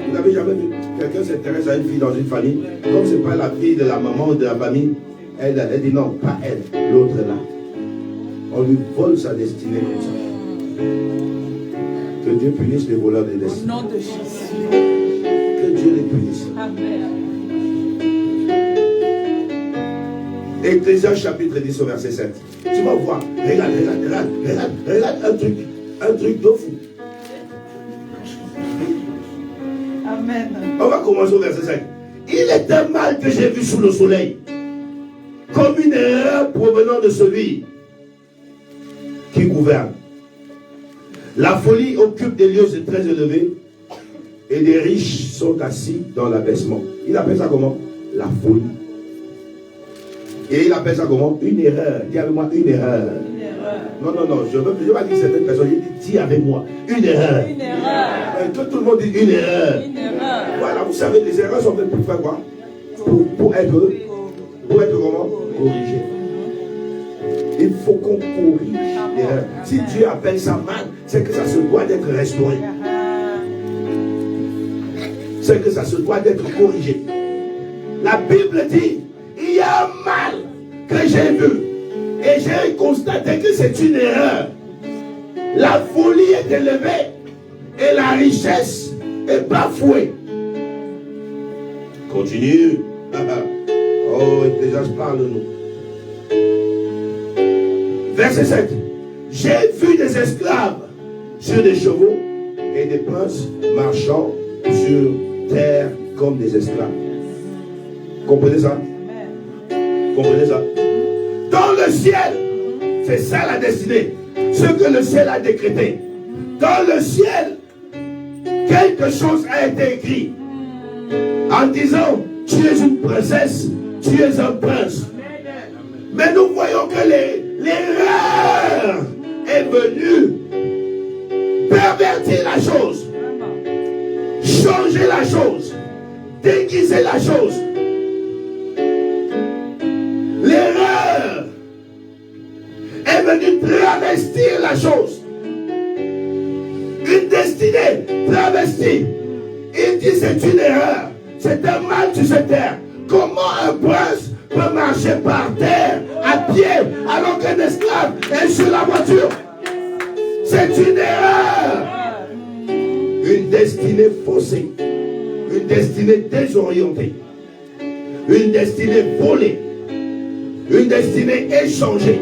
Vous n'avez jamais vu quelqu'un s'intéresse à une fille dans une famille. Comme ce n'est pas la fille de la maman ou de la famille, elle dit non, pas elle, l'autre là. On lui vole sa destinée comme ça. Que Dieu punisse les voleurs de destinée. Au nom de Jésus. Que Dieu les punisse. Amen. Ecclésiaste chapitre 10 au verset 7. Tu vas voir. Regarde un truc de fou. Amen. On va commencer au verset 5. Il est un mal que j'ai vu sous le soleil, comme une erreur provenant de celui qui gouverne. La folie occupe des lieux très élevés et les riches sont assis dans l'abaissement. Il appelle ça comment? La folie. Et il appelle ça comment? Une erreur. Dis avec moi, une erreur. Une erreur. Non, je veux pas dire certaines personnes. Dis avec moi, une erreur. Une erreur. Que tout le monde dit une erreur. Une erreur. Voilà, vous savez, les erreurs sont faites pour faire quoi? Pour être comment? Corrigé. Il faut qu'on corrige l'erreur. Si Dieu appelle ça mal, c'est que ça se doit d'être restauré. C'est que ça se doit d'être corrigé. La Bible dit, il y a un mal que j'ai vu et j'ai constaté que c'est une erreur. La folie est élevée et la richesse est bafouée. Continue. Oh, déjà, parle-nous. Verset 7. J'ai vu des esclaves sur des chevaux et des princes marchant sur terre comme des esclaves. Comprenez ça? Comprenez ça? Dans le ciel, c'est ça la destinée. Ce que le ciel a décrété. Dans le ciel, quelque chose a été écrit. En disant, tu es une princesse, tu es un prince. Mais nous voyons que l'erreur est venue pervertir la chose, changer la chose, déguiser la chose. L'erreur est venue travestir la chose. Une destinée travestie. Il dit c'est une erreur. C'est un mal sur cette terre. Comment un prince peut marcher par terre, à pied, alors qu'un esclave est sur la voiture? C'est une erreur. Une destinée faussée. Une destinée désorientée. Une destinée volée. Une destinée échangée.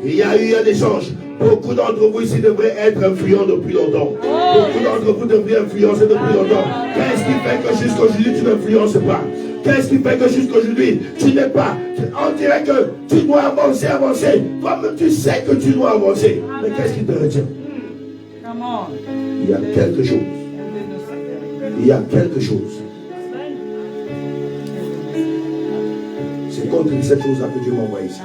Il y a eu un échange. Beaucoup d'entre vous ici devraient être influents depuis longtemps. Beaucoup d'entre vous devraient influencer depuis longtemps. Qu'est-ce qui fait que jusqu'aujourd'hui tu n'influences pas? Qu'est-ce qui fait que jusqu'aujourd'hui tu n'es pas? On dirait que tu dois avancer. Toi-même tu sais que tu dois avancer. Mais qu'est-ce qui te retient? Il y a quelque chose. Il y a quelque chose. C'est contre cette chose-là que Dieu m'envoie ici.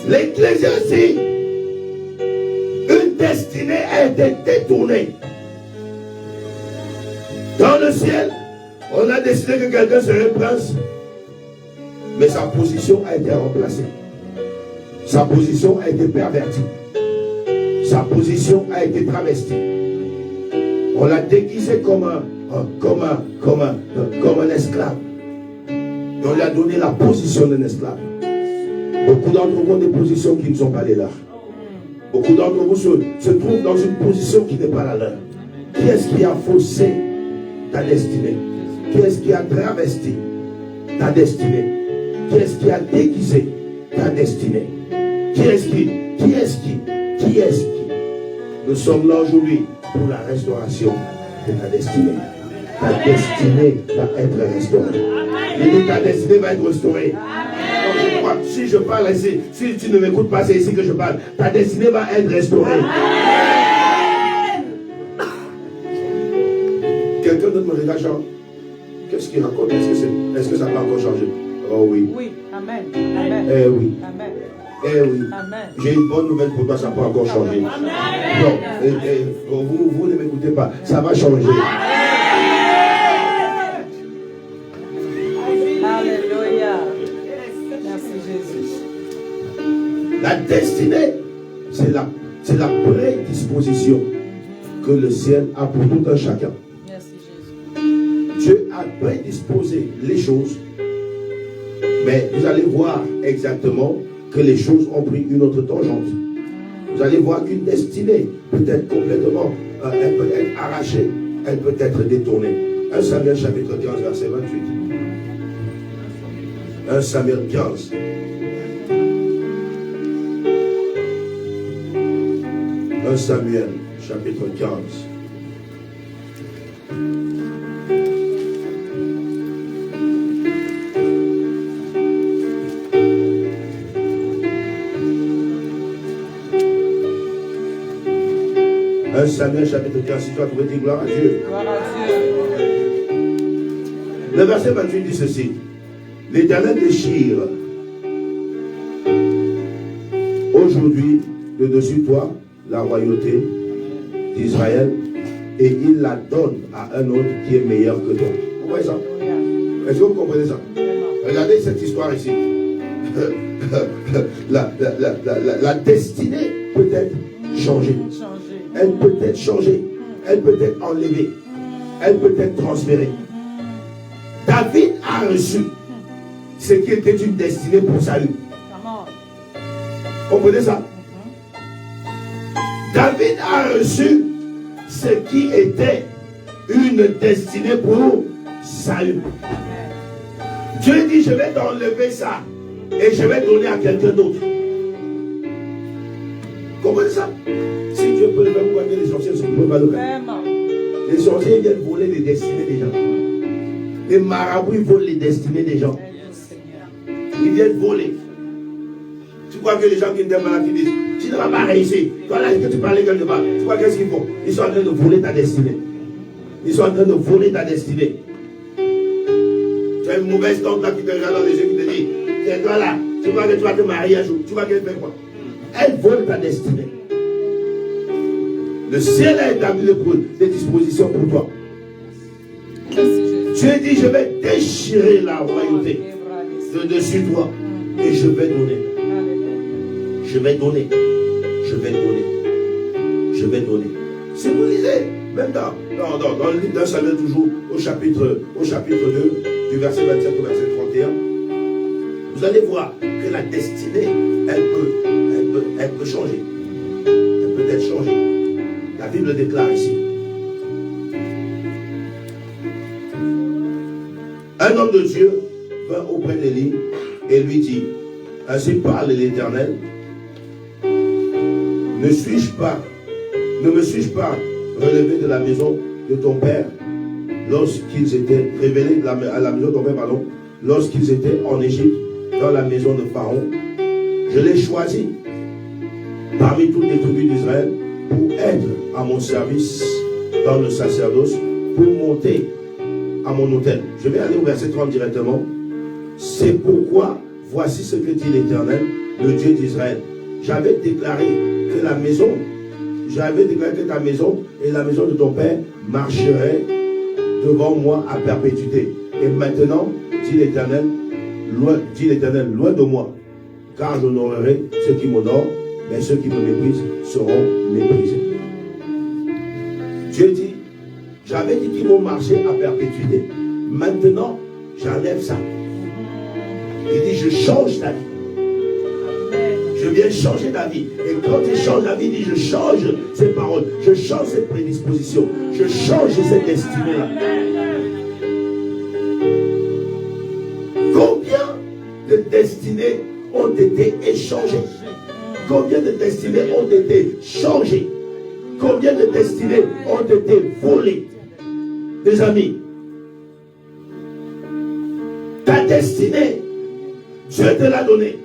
L'Ecclésiaste, une destinée a été détournée. Dans le ciel, on a décidé que quelqu'un serait prince, mais sa position a été remplacée. Sa position a été pervertie. Sa position a été travestie. On l'a déguisé comme un esclave. Et on lui a donné la position d'un esclave. Beaucoup d'entre vous ont des positions qui ne sont pas les leurs. Beaucoup d'entre vous se trouvent dans une position qui n'est pas la leur. Qui est-ce qui a faussé ta destinée? Qui est-ce qui a travesti ta destinée? Qui est-ce qui a déguisé ta destinée? Qui est-ce qui? Nous sommes là aujourd'hui pour la restauration de ta destinée. Ta destinée va être restaurée. Et ta destinée va être restaurée. Donc je crois, si je parle ici, si tu ne m'écoutes pas, c'est ici que je parle. Ta destinée va être restaurée. Quelqu'un d'autre me regarde, genre, qu'est-ce qu'il raconte? Est-ce que ça va encore changer? Oh oui. Oui, amen. Amen. Eh oui. Amen. Eh oui. Amen. J'ai une bonne nouvelle pour toi, ça peut encore changer. Non, vous ne m'écoutez pas, ça va changer. Alléluia. Merci Jésus. La destinée, c'est la prédisposition que le ciel a pour tout un chacun. Merci Jésus. Dieu a prédisposé les choses, mais vous allez voir exactement que les choses ont pris une autre tangente. Vous allez voir qu'une destinée peut être complètement, elle peut être arrachée, elle peut être détournée. 1 Samuel chapitre 15, verset 28. 1 Samuel 15. 1 Samuel, chapitre 15. Samuel chapitre 15, si tu as trouvé, dis gloire à Dieu. Gloire à Dieu. Le verset 28 dit ceci. L'Éternel déchire aujourd'hui de dessus toi la royauté d'Israël et il la donne à un autre qui est meilleur que toi. Vous voyez ça? Est-ce que vous comprenez ça? Regardez cette histoire ici. La destinée peut être changée. Elle peut être changée, elle peut être enlevée, elle peut être transférée. David a reçu ce qui était une destinée pour salut. Comprenez ça? David a reçu ce qui était une destinée pour salut. Dieu dit, je vais t'enlever ça et je vais donner à quelqu'un d'autre. Comprenez ça? Si Dieu peut le faire, vous voyez les sorciers ne peuvent pas le faire. Les sorciers viennent voler les destinées des gens. Les marabouts ils volent les destinées des gens. Ils viennent voler. Tu crois que les gens qui ne t'aiment pas qui disent, tu ne vas pas réussir. Toi là, que tu parlais quelque part. Tu crois qu'est-ce qu'ils font? Ils sont en train de voler ta destinée. Ils sont en train de voler ta destinée. Tu as une mauvaise tante là qui te regarde dans les yeux qui te dit, c'est toi là, tu crois que tu vas te marier un jour. Tu vois qu'elle fait quoi? Elle vole ta destinée. Le ciel a établi des dispositions pour toi. Dieu dit, je vais déchirer la royauté de dessus toi et je vais donner. Je vais donner. Je vais donner. Je vais donner. Si vous lisez, même dans le livre d'un Samuel toujours, au chapitre 2, du verset 27 au verset 31, vous allez voir que la destinée, elle peut changer. Elle peut être changée. La Bible déclare ici. Un homme de Dieu vint auprès d'Élie et lui dit, ainsi parle l'Éternel, ne me suis-je pas relevé de la maison de ton père lorsqu'ils étaient révélés à la maison de ton père, pardon, lorsqu'ils étaient en Égypte, dans la maison de Pharaon. Je l'ai choisi parmi toutes les tribus d'Israël pour être à mon service dans le sacerdoce, pour monter à mon autel. Je vais aller au verset 30 directement. C'est pourquoi, voici ce que dit l'Éternel, le Dieu d'Israël. J'avais déclaré que ta maison et la maison de ton père marcheraient devant moi à perpétuité. Et maintenant, dit l'Éternel, loin de moi, car j'honorerai ceux qui m'honorent, mais ceux qui me méprisent seront méprisés. Dieu dit, j'avais dit qu'ils vont marcher à perpétuité. Maintenant, j'enlève ça. Il dit, je change ta vie. Je viens changer ta vie. Et quand il change la vie, il dit, je change ces paroles. Je change cette prédisposition. Je change cette destinée-là. Combien de destinées ont été échangées? Combien de destinées ont été changées? Combien de destinées ont été volées? Mes amis, ta destinée, Dieu te l'a donnée.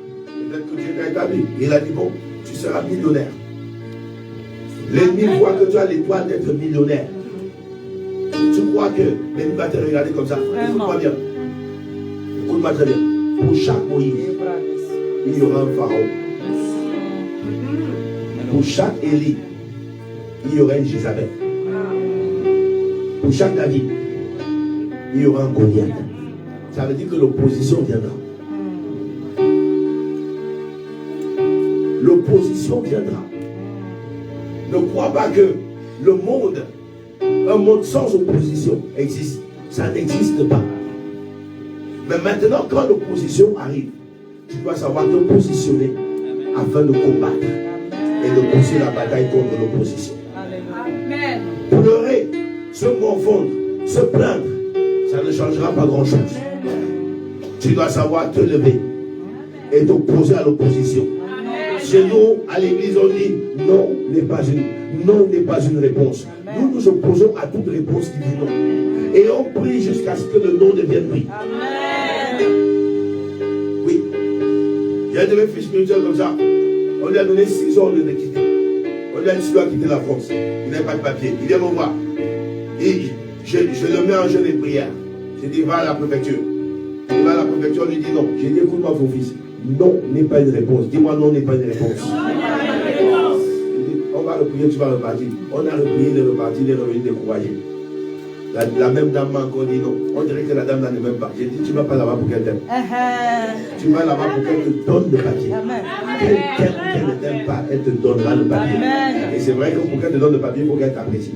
Peut-être que Dieu t'a établi. Il a dit, bon, tu seras millionnaire. L'ennemi voit que tu as l'étoile d'être millionnaire. Tu crois que l'ennemi va te regarder comme ça? Écoute-moi bien. Écoute-moi très bien. Pour chaque Moïse, il y aura un pharaon. Pour chaque Élie, il y aura une Jézabel. Pour chaque David, il y aura un Goliath. Ça veut dire que l'opposition viendra. L'opposition viendra. Ne crois pas que le monde, un monde sans opposition existe. Ça n'existe pas. Mais maintenant, quand l'opposition arrive, tu dois savoir te positionner afin de combattre et de pousser la bataille contre l'opposition. Amen. Pleurer, se confondre, se plaindre, ça ne changera pas grand-chose. Tu dois savoir te lever et t'opposer à l'opposition. Chez nous, à l'église, on dit non n'est pas une réponse. Nous nous opposons à toute réponse qui dit non. Et on prie jusqu'à ce que le non devienne oui. Amen. Oui. Il y a de mes fils spirituels comme ça. On lui a donné 6 ans de quitter. On lui a dit tu dois quitter la France. Il n'a pas de papier. Il vient me voir. Et je le mets en jeûne et prière. J'ai dit va à la préfecture. Il va à la préfecture, on lui dit non. J'ai dit écoute-moi mon fils. Non n'est pas une réponse. Dis-moi non n'est pas une réponse. On va reprier, tu vas repartir. On a reprié, il est reparti, il est revenu découragé. La même dame m'a encore dit non. On dirait que la dame n'en est même pas. J'ai dit tu ne vas pas là-bas pour qu'elle t'aime. Tu vas là-bas pour qu'elle te donne le papier. Qu'elle ne t'aime pas, elle te donnera le papier. Et c'est vrai que pour qu'elle te donne le papier, il faut qu'elle t'apprécie.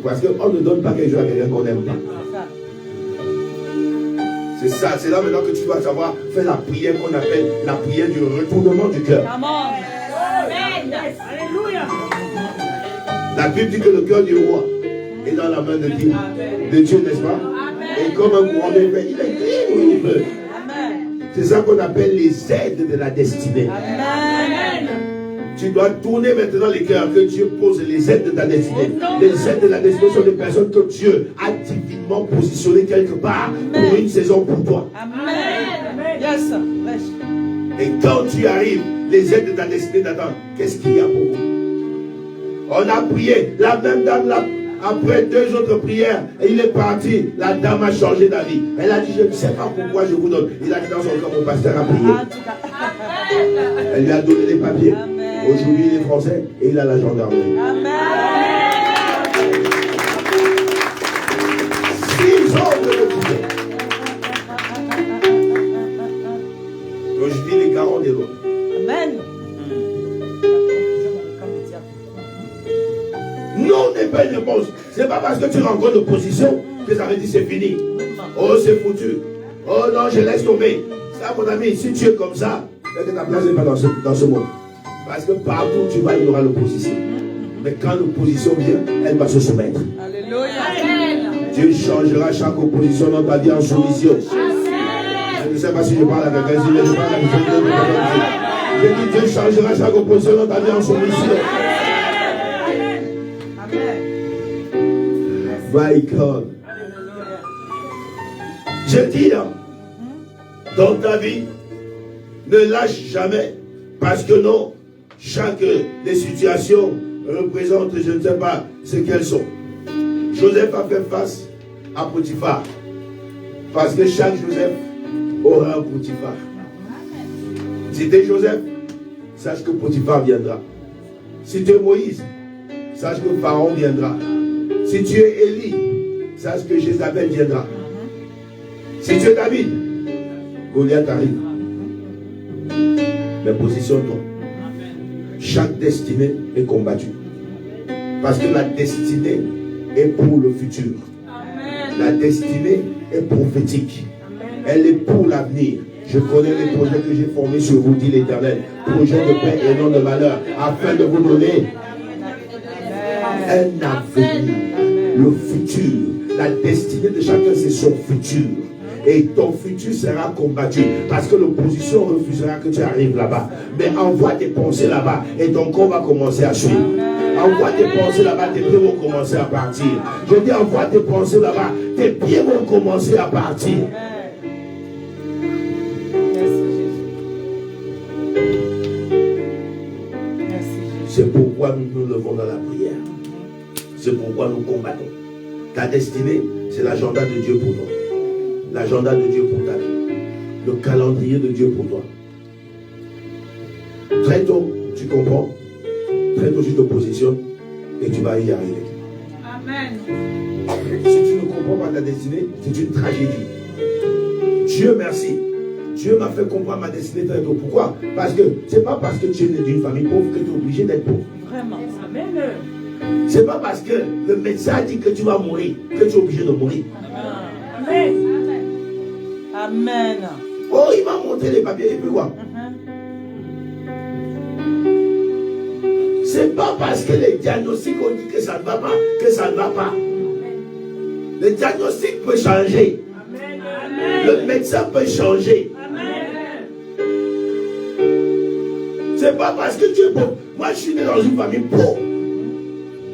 Parce qu'on ne donne pas quelque chose à quelqu'un qu'on n'aime pas. C'est ça, c'est là maintenant que tu dois savoir faire la prière qu'on appelle la prière du retournement du cœur. Amen. Alléluia. La Bible dit que le cœur du roi est dans la main de Dieu, n'est-ce pas? Et comme un courant de paix, il est où il veut. C'est ça qu'on appelle les aides de la destinée. Amen. Tu dois tourner maintenant les cœurs, que Dieu pose les aides de ta destinée. Les aides de la destinée sont des personnes que Dieu a divinement positionnées quelque part pour une saison pour toi. Amen. Yes. Et quand tu arrives, les aides de ta destinée t'attendent. Qu'est-ce qu'il y a pour vous? On a prié, la même dame là, après 2 autres prières, et il est parti. La dame a changé d'avis. Elle a dit, je ne sais pas pourquoi je vous donne. Il a dit dans son cœur, mon pasteur a prié. Elle lui a donné les papiers. Aujourd'hui, il est français et il a la gendarmerie. Amen. 6 ans de reprière. Donc je dis les garants des lois. Amen. Non n'est pas une réponse. Ce n'est pas parce que tu rencontres l'opposition que ça veut dire c'est fini. Oh, c'est foutu. Oh non, je laisse tomber. Ça, mon ami, si tu es comme ça, c'est que ta place n'est pas dans ce monde. Parce que partout où tu vas, il y aura l'opposition. Mais quand l'opposition vient, elle va se soumettre. Alléluia. Dieu changera chaque opposition dans ta vie en soumission. Je ne sais pas si je parle à quelqu'un, si je parle à quelqu'un. Je dis Dieu changera chaque opposition dans ta vie en soumission. My God. Je dis, dans ta vie, ne lâche jamais. Parce que non, chaque des situations représente, je ne sais pas ce qu'elles sont. Joseph a fait face à Potiphar. Parce que chaque Joseph aura un Potiphar. Si tu es Joseph, sache que Potiphar viendra. Si tu es Moïse, sache que Pharaon viendra. Si tu es Élie, sache que Jézabel viendra. Si tu es David, Goliath arrive. Mais positionne-toi. Chaque destinée est combattue. Parce que la destinée est pour le futur. La destinée est prophétique. Elle est pour l'avenir. Je connais les projets que j'ai formés sur vous, dit l'Éternel. Projets de paix et non de malheur, afin de vous donner un avenir. Le futur. La destinée de chacun, c'est son futur. Et ton futur sera combattu. Parce que l'opposition refusera que tu arrives là-bas. Mais envoie tes pensées là-bas. Et ton corps va commencer à suivre. Envoie tes pensées là-bas. Tes pieds vont commencer à partir. Je dis envoie tes pensées là-bas. Tes pieds vont commencer à partir. C'est pourquoi nous nous levons dans la prière. C'est pourquoi nous combattons. Ta destinée, c'est l'agenda de Dieu pour toi. L'agenda de Dieu pour ta vie. Le calendrier de Dieu pour toi. Très tôt, tu comprends. Très tôt, tu te positionnes et tu vas y arriver. Amen. Si tu ne comprends pas ta destinée, c'est une tragédie. Dieu merci. Dieu m'a fait comprendre ma destinée très tôt. Pourquoi? Parce que c'est pas parce que tu es né d'une famille pauvre que tu es obligé d'être pauvre. Vraiment. Amen. C'est pas parce que le médecin a dit que tu vas mourir que tu es obligé de mourir. Amen. Amen. Oh, il m'a montré les papiers et puis quoi? C'est pas parce que les diagnostics ont dit que ça ne va pas, que ça ne va pas. Le diagnostic peut changer. Le médecin peut changer. C'est pas parce que tu es pauvre. Moi, je suis né dans une famille pauvre.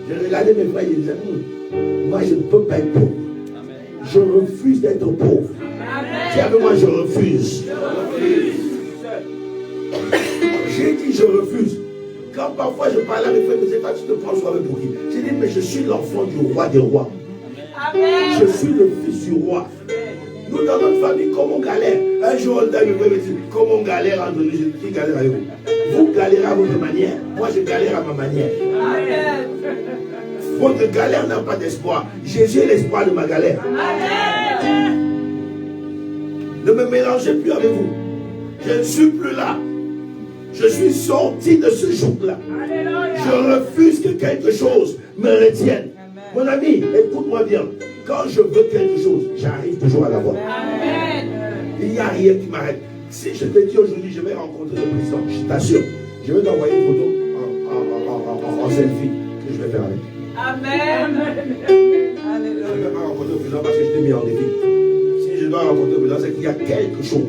J'ai regardé mes frères et je disais, moi, je ne peux pas être pauvre. Je refuse d'être pauvre. Dis avec moi, je refuse. J'ai dit, je refuse. Quand parfois je parlais à mes frères, ils me disaient, tu te prends soin pour qui? J'ai dit, mais je suis l'enfant du roi des rois. Je suis le fils du roi. Nous, dans notre famille, comme on galère, un jour, on me dit, comme on galère, Anthony, je dis, qui galère avec vous? Vous galérez à votre manière. Moi, je galère à ma manière. Amen. Votre galère n'a pas d'espoir. Jésus est l'espoir de ma galère. Amen. Ne me mélangez plus avec vous. Je ne suis plus là. Je suis sorti de ce jour-là. Je refuse que quelque chose me retienne. Mon ami, écoute-moi bien. Quand je veux quelque chose, j'arrive toujours à l'avoir. Il n'y a rien qui m'arrête. Si je te dis aujourd'hui, je vais rencontrer le président, je t'assure, je vais t'envoyer une photo en selfie que je vais faire avec. Amen. Je ne vais pas rencontrer le président parce que je t'ai mis en défi. Si je dois rencontrer le président, c'est qu'il y a quelque chose.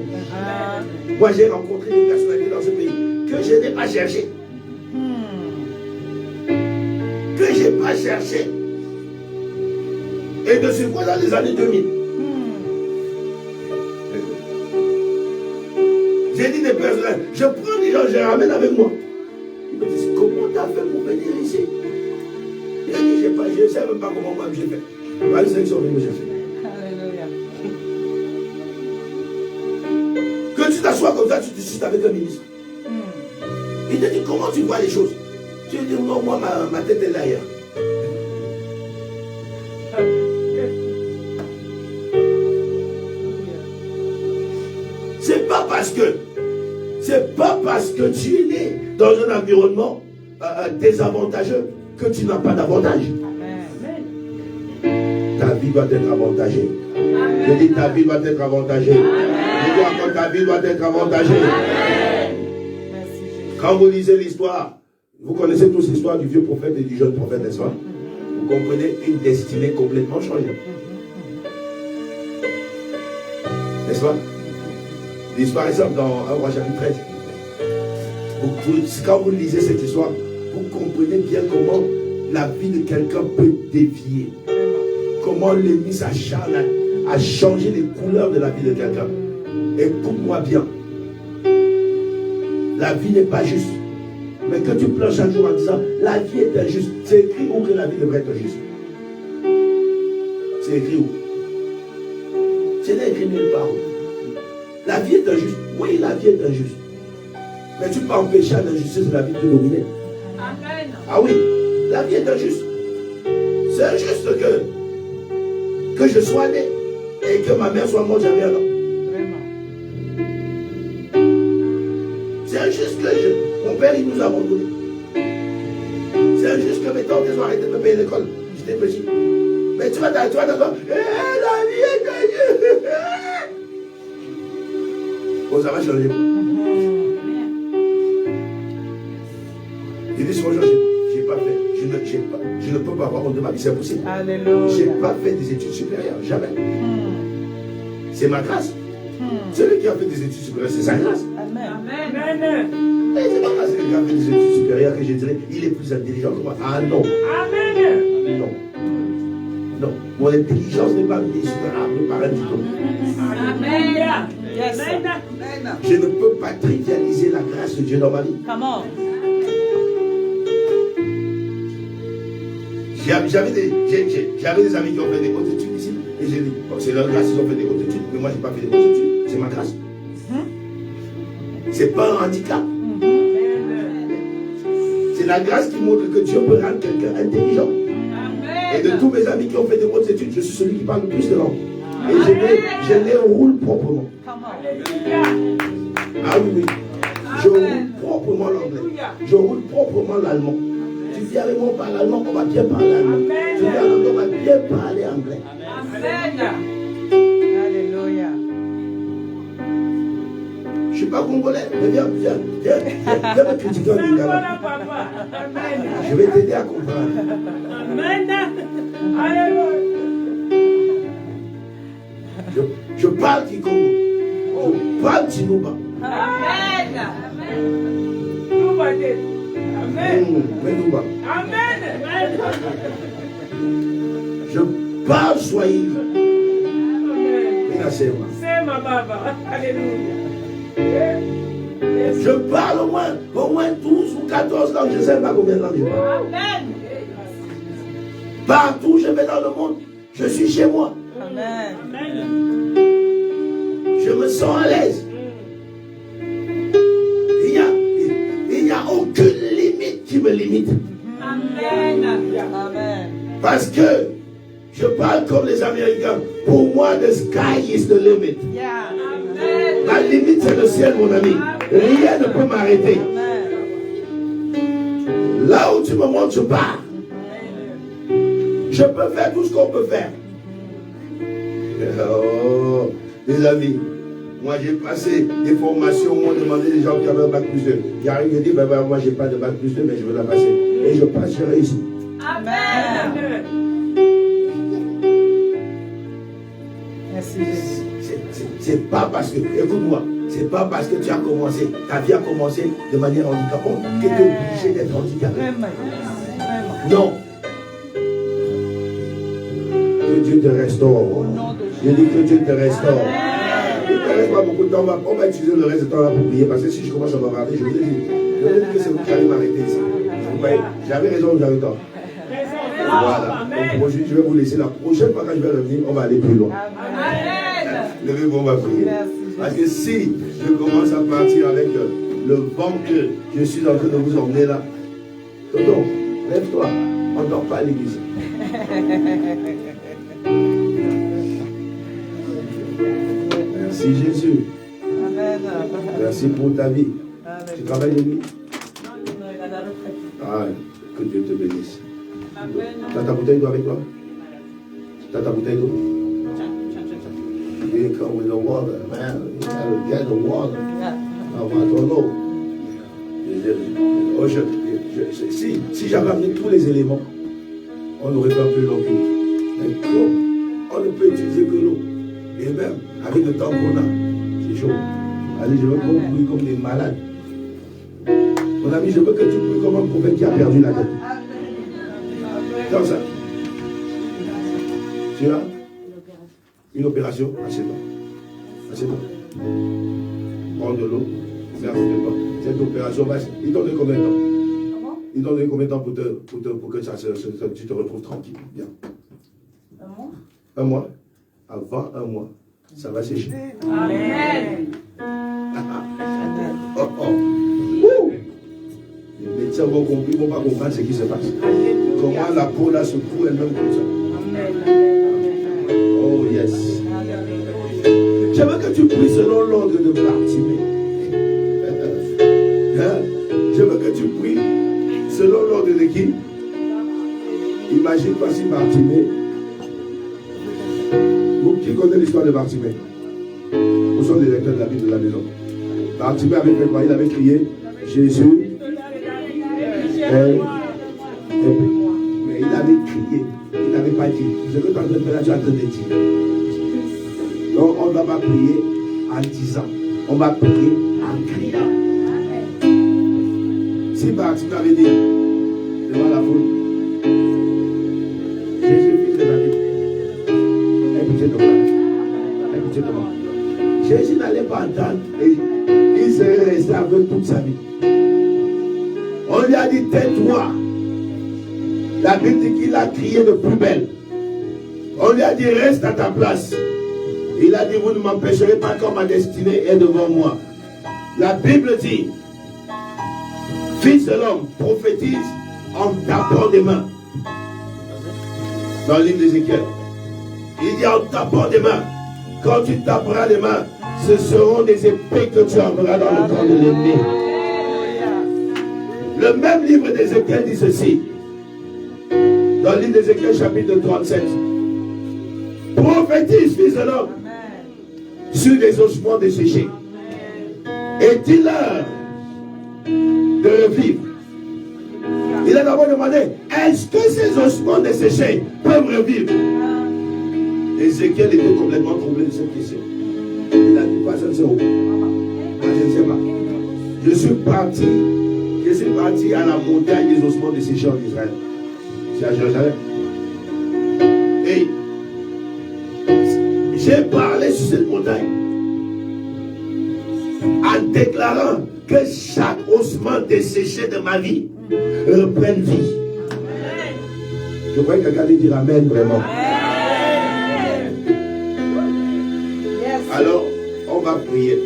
Moi, j'ai rencontré des personnalités dans ce pays que je n'ai pas cherché. Que je n'ai pas cherché. Et de ce quoi dans les années 2000. J'ai dit des personnes, je prends des gens, je les ramène avec moi. Ils me disent, comment tu as fait pour venir ici? J'ai dit, je ne sais même pas comment moi j'ai fait. Pas les qui sont venus me chercher. Alléluia. Que tu t'assois comme ça, tu discutes avec un ministre. Il te dit, comment tu vois les choses? Tu dis, non, moi, ma tête est là ailleurs. C'est pas parce que tu es né dans un environnement désavantageux que tu n'as pas d'avantage. Ta vie doit être avantagée. Je dis ta vie doit être avantagée. Je dis encore ta vie doit être avantagée. Quand vous lisez l'histoire, vous connaissez tous l'histoire du vieux prophète et du jeune prophète, n'est-ce pas? Vous comprenez une destinée complètement changée. N'est-ce pas? L'histoire est simple dans 1 Roi chapitre 13. Quand vous lisez cette histoire, vous comprenez bien comment la vie de quelqu'un peut dévier. Comment l'ennemi s'acharne à changer les couleurs de la vie de quelqu'un. Écoute-moi bien. La vie n'est pas juste. Mais que tu pleures chaque jour en disant la vie est injuste. C'est écrit où que la vie devrait être juste? C'est écrit où? C'est écrit nulle part. La vie est injuste. Oui, la vie est injuste. Mais tu peux empêcher à l'injustice de la vie de te dominer. Amen. Ah oui, la vie est injuste. C'est injuste que je sois né et que ma mère soit morte, j'avais un an. C'est injuste que mon père il nous a abandonnés. C'est injuste que mes tantes ont arrêté de me payer l'école. J'étais petit. Mais tu vas d'accord. La vie est injuste. Bon, ça va changer. Il dit souvent, j'ai pas fait. Je ne peux pas avoir honte de ma vie, c'est impossible. Je n'ai pas fait des études supérieures, jamais. C'est ma grâce. Celui qui a fait des études supérieures, c'est sa grâce. Amen. Mais c'est pas parce qu'il a fait des études supérieures que je dirais il est plus intelligent que moi. Ah non. Amen. Non. Non. Mon intelligence n'est pas mesurable par un diplôme. Amen. Yes. Je ne peux pas trivialiser la grâce de Dieu dans ma vie. Come on. J'avais des amis qui ont fait des hautes études ici. Et j'ai dit, bon, c'est leur grâce, ils ont fait des hautes études. Mais moi, je n'ai pas fait des hautes études. C'est ma grâce. C'est pas un handicap. C'est la grâce qui montre que Dieu peut rendre quelqu'un intelligent. Et de tous mes amis qui ont fait des hautes études, je suis celui qui parle le plus de langues. Et je les roule proprement. Ah oui, oui. Je roule proprement l'anglais. Je roule proprement l'allemand. Tu dis avec moi, on parle allemand, on va bien parler allemand. Tu dis avec moi, on va bien parler anglais. Alléluia. Je ne suis pas congolais, mais viens me critiquer en lingala. Je vais t'aider à comprendre. Amen. Alléluia. Je parle Kikongo. Je parle Tinuba. Amen. Amen. Amen. Amen. Je parle Swahili. Amen. Inasema. Sema Baba. Alléluia. Je parle au moins 12 ou 14 langues. Je ne sais pas combien de langues je parle. Amen. Partout où je vais dans le monde, je suis chez moi. Amen. Je me sens à l'aise. Il n'y a aucune limite qui me limite. Amen. Amen. Parce que je parle comme les Américains. Pour moi, the sky is the limit. Yeah. Amen. La limite, c'est le ciel, mon ami. Rien ne peut m'arrêter. Amen. Là où tu me montres, je pars. Je peux faire tout ce qu'on peut faire. Oh, les amis, moi j'ai passé des formations où on demandait des gens qui avaient un bac plus 2. Il y a rien qui dit, ben, moi j'ai pas de bac plus 2, mais je veux la passer. Et je passe, je réussis. Amen. Merci Jésus. C'est pas parce que, écoute-moi, c'est pas parce que tu as commencé, ta vie a commencé de manière handicapante que tu es obligé d'être handicapé. Vraiment. Non. Que Dieu te restaure. Je dis que Dieu te restaure. Il ne reste pas beaucoup de temps. On va utiliser le reste du temps là pour prier. Parce que si je commence à m'avarder, je vous ai dit que c'est vous qui allez m'arrêter ici. Vous voyez, j'avais raison ou j'avais tort. Voilà. Donc aujourd'hui, je vais vous laisser. La prochaine fois quand je vais revenir, on va aller plus loin. Levez-vous, on va prier. Parce que si je commence à partir avec le vent que je suis en train de vous emmener là, tonton, lève-toi. On ne dort pas à l'église. Merci Jésus. Amen. Merci pour ta vie. Amen. Tu travailles de nuit? Non, il a la retraite. Ah, que Dieu te bénisse. Amen. Tu as ta bouteille d'eau avec toi? Tu as ta bouteille d'eau? You come with the water, man. You gotta get the water. I want to know. Oh, si j'avais amené tous les éléments, on n'aurait pas pu l'eau. Mais comme on ne peut utiliser que l'eau, et même avec le temps qu'on a, c'est chaud. Allez, je veux qu'on prie comme des malades. Mon ami, je veux que tu pries comme un prophète qui a perdu la tête. Comme ça. Tu as une opération? Assieds-toi. Assieds-toi. Prends de l'eau. Verse-toi. Cette opération va. Il t'en donne combien de temps? Il t'en donne combien de temps pour que tu te retrouves tranquille? Bien. Un mois? Un mois. Avant un mois, ça va sécher. Amen. Oh, oh. Les médecins vont comprendre, ils ne vont pas comprendre ce qui se passe. Comment la peau là se coule elle-même comme ça. Oh yes. Je veux que tu pries selon l'ordre de Bartimée. Je veux que tu pries selon l'ordre de qui? Imagine-toi si Bartimée. Vous qui connaissez l'histoire de Bartimée? Vous sommes les lecteurs de la Bible de la maison. Bartimée avait fait quoi? Il avait crié Jésus. Mais il avait crié. Il n'avait pas dit. Ce que tu es en train de faire là, tu es en train de dire. Donc on ne va pas prier en disant. On va prier en criant. Si Bartimée avait dit devant la foule, Jésus, fils de David, aie pitié de moi. Aie pitié de moi. Jésus n'allait pas entendre et il serait resté avec toute sa vie. On lui a dit tais-toi. La Bible dit qu'il a crié de plus belle. On lui a dit reste à ta place. Il a dit vous ne m'empêcherez pas quand ma destinée est devant moi. La Bible dit fils de l'homme prophétise en tapant des mains. Dans le livre d'Ézéchiel. Il dit en tapant des mains. Quand tu taperas les mains, ce seront des épées que tu enverras dans le camp de l'ennemi. Le même livre d'Ézéchiel dit ceci. Dans le livre d'Ézéchiel chapitre 37. Prophétise, fils de l'homme, sur des ossements desséchés. Et dis-leur de revivre. Il a d'abord demandé, est-ce que ces ossements desséchés peuvent revivre? Ézéchiel était complètement troublé de cette question. Il a dit, pas, je ne sais où. Moi, je ne sais pas. Je suis parti parti à la montagne des ossements desséchés en Israël. C'est à Jérusalem. Et j'ai parlé sur cette montagne en déclarant que chaque ossement desséché de ma vie reprenne vie. Je crois que quelqu'un allait dire Amen vraiment. Alors, on va prier.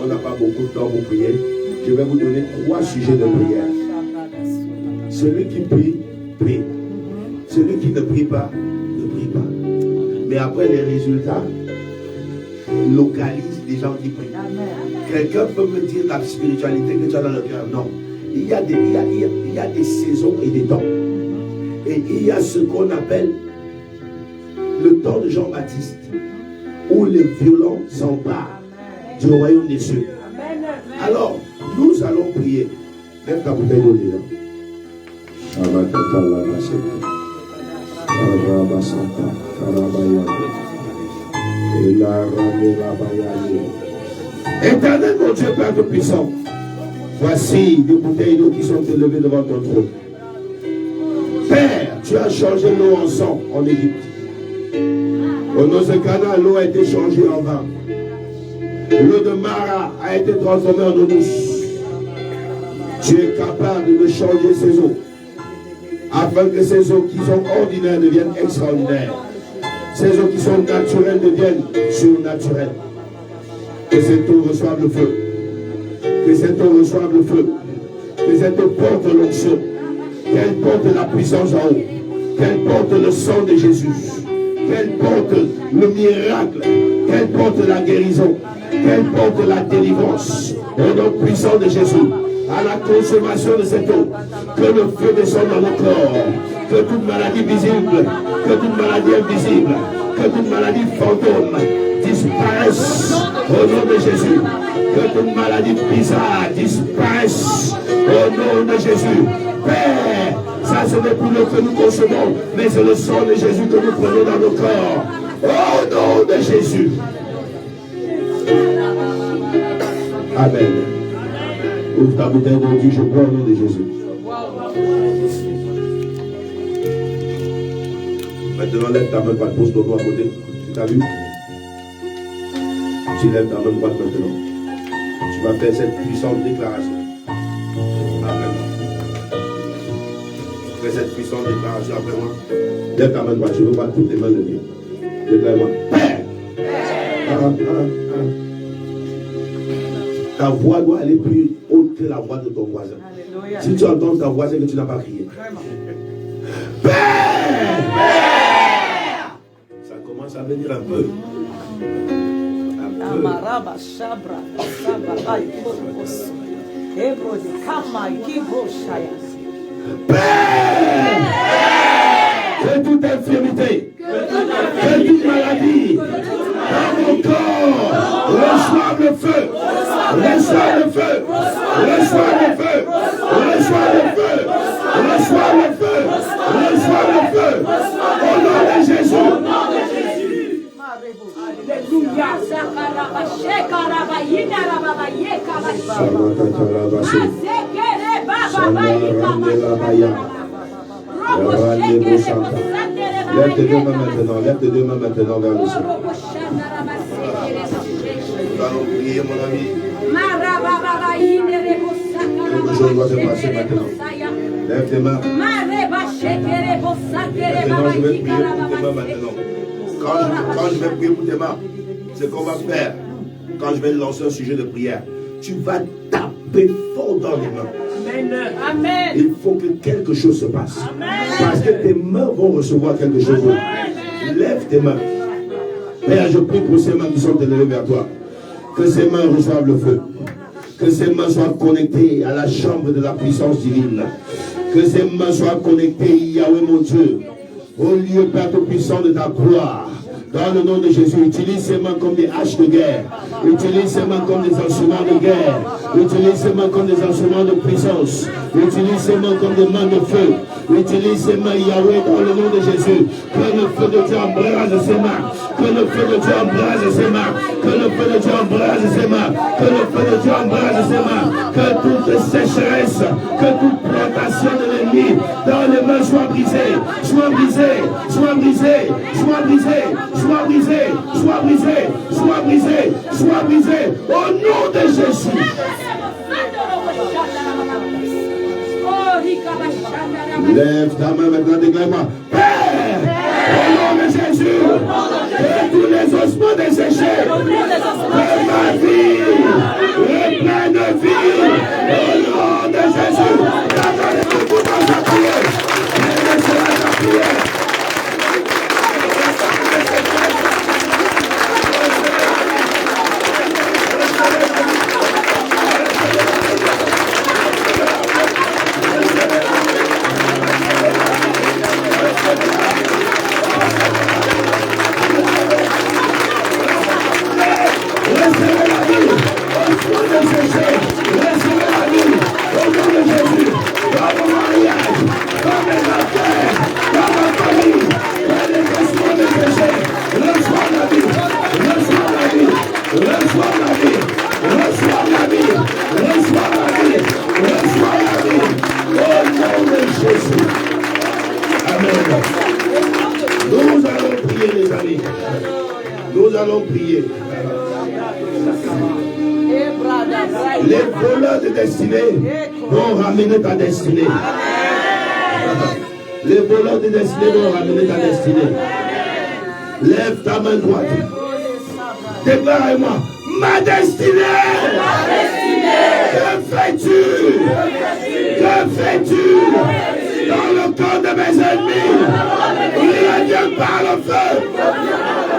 On n'a pas beaucoup de temps pour prier. Je vais vous donner 3 sujets de prière. Celui qui prie, prie. Celui qui ne prie pas, ne prie pas. Mais après les résultats, localise les gens qui prient. Quelqu'un peut me dire la spiritualité que tu as dans le cœur. Non. Il y a des saisons et des temps. Et il y a ce qu'on appelle le temps de Jean-Baptiste, où les violents s'emparent du royaume des cieux. Alors, nous allons prier. Lève ta bouteille d'eau déjà. Éternel mon Dieu, Père Tout-Puissant, voici des bouteilles d'eau qui sont élevées devant ton trône. Père, tu as changé l'eau en sang en Égypte. Au nom de Cana, l'eau a été changée en vin. L'eau de Mara a été transformée en eau douce. Tu es capable de changer ces eaux, afin que ces eaux qui sont ordinaires deviennent extraordinaires. Ces eaux qui sont naturelles deviennent surnaturelles. Que cette eau reçoive le feu. Que cette eau reçoive le feu. Que cette eau porte l'onction. Qu'elle porte la puissance en haut. Qu'elle porte le sang de Jésus. Qu'elle porte le miracle. Qu'elle porte la guérison. Qu'elle porte la délivrance. Au nom puissant de Jésus. À la consommation de cette eau. Que le feu descende dans nos corps. Que toute maladie visible. Que toute maladie invisible. Que toute maladie fantôme disparaisse au nom de Jésus. Que toute maladie bizarre disparaisse au nom de Jésus. Père, ça ce n'est plus l'eau que nous consommons, mais c'est le sang de Jésus que nous prenons dans nos corps. Au nom de Jésus. Amen. Ouvre ta bouteille d'eau, dis je bois au nom de Jésus. Maintenant lève ta main droite, pose ton doigt à côté. Tu as vu? Tu lèves ta main droite maintenant. Tu vas faire cette puissante déclaration. Amen. Fais cette puissante déclaration après moi. Lève ta main droite, je veux voir toutes les mains levées. Déclare-moi. Père! Ta voix doit aller plus haute que la voix de ton voisin. Alléluia. Si tu entends ta voix, c'est que tu n'as pas crié. Père! Père! Ça commence à venir un peu. Père! Que toute infirmité, que toute maladie dans mon corps reçoive le feu, reçoive le feu, reçoive le feu, reçoive le feu, reçoive le feu, reçoive le feu, au nom de Jésus. Alléluia. Lève tes deux mains maintenant, lève tes deux mains maintenant vers le ciel. Nous allons prier, mon ami. Quelque chose doit se passer maintenant. Lève tes mains. Maintenant, je vais prier pour tes mains maintenant. Quand je vais prier pour tes mains, c'est qu'on va faire. Quand je vais lancer un sujet de prière, tu vas taper fort dans les mains. Amen. Il faut que quelque chose se passe. Amen. Parce que tes mains vont recevoir quelque chose. Amen. Lève tes mains. Père, je prie pour ces mains qui sont élevées vers toi. Que ces mains reçoivent le feu. Que ces mains soient connectées à la chambre de la puissance divine. Que ces mains soient connectées, Yahweh mon Dieu, au lieu, Père Tout-Puissant, de ta gloire. Dans le nom de Jésus, utilise ces mains comme des haches de guerre. Utilise ces mains comme des instruments de guerre. Utilise ces mains comme des instruments de puissance. Utilise ces mains comme des mains de feu. Utilise ces mains, Yahweh, dans le nom de Jésus. Que le feu de Dieu embrase ces mains. Que le feu de Dieu embrase ces mains. Que le feu de Dieu embrase ces mains. Que le feu de Dieu embrase ces mains. Que toute sécheresse, que toute sois brisé, sois brisé, sois brisé, sois brisé, sois brisé, sois brisé, sois brisé, au nom de Jésus. Lève ta main maintenant, déclare-moi. Père, au nom de Jésus, que tous les ossements desséchés de ma vie reprennent vie. Au nom de Jésus, attendez-vous dans sa prière. Laissez-la la prière. Les voleurs de destinée vont ramener ta destinée. Les voleurs de destinée vont ramener ta destinée. Lève ta main droite. Déclare-moi, ma destinée. Que fais-tu? Que fais-tu dans le corps de mes ennemis? Reviens par le feu.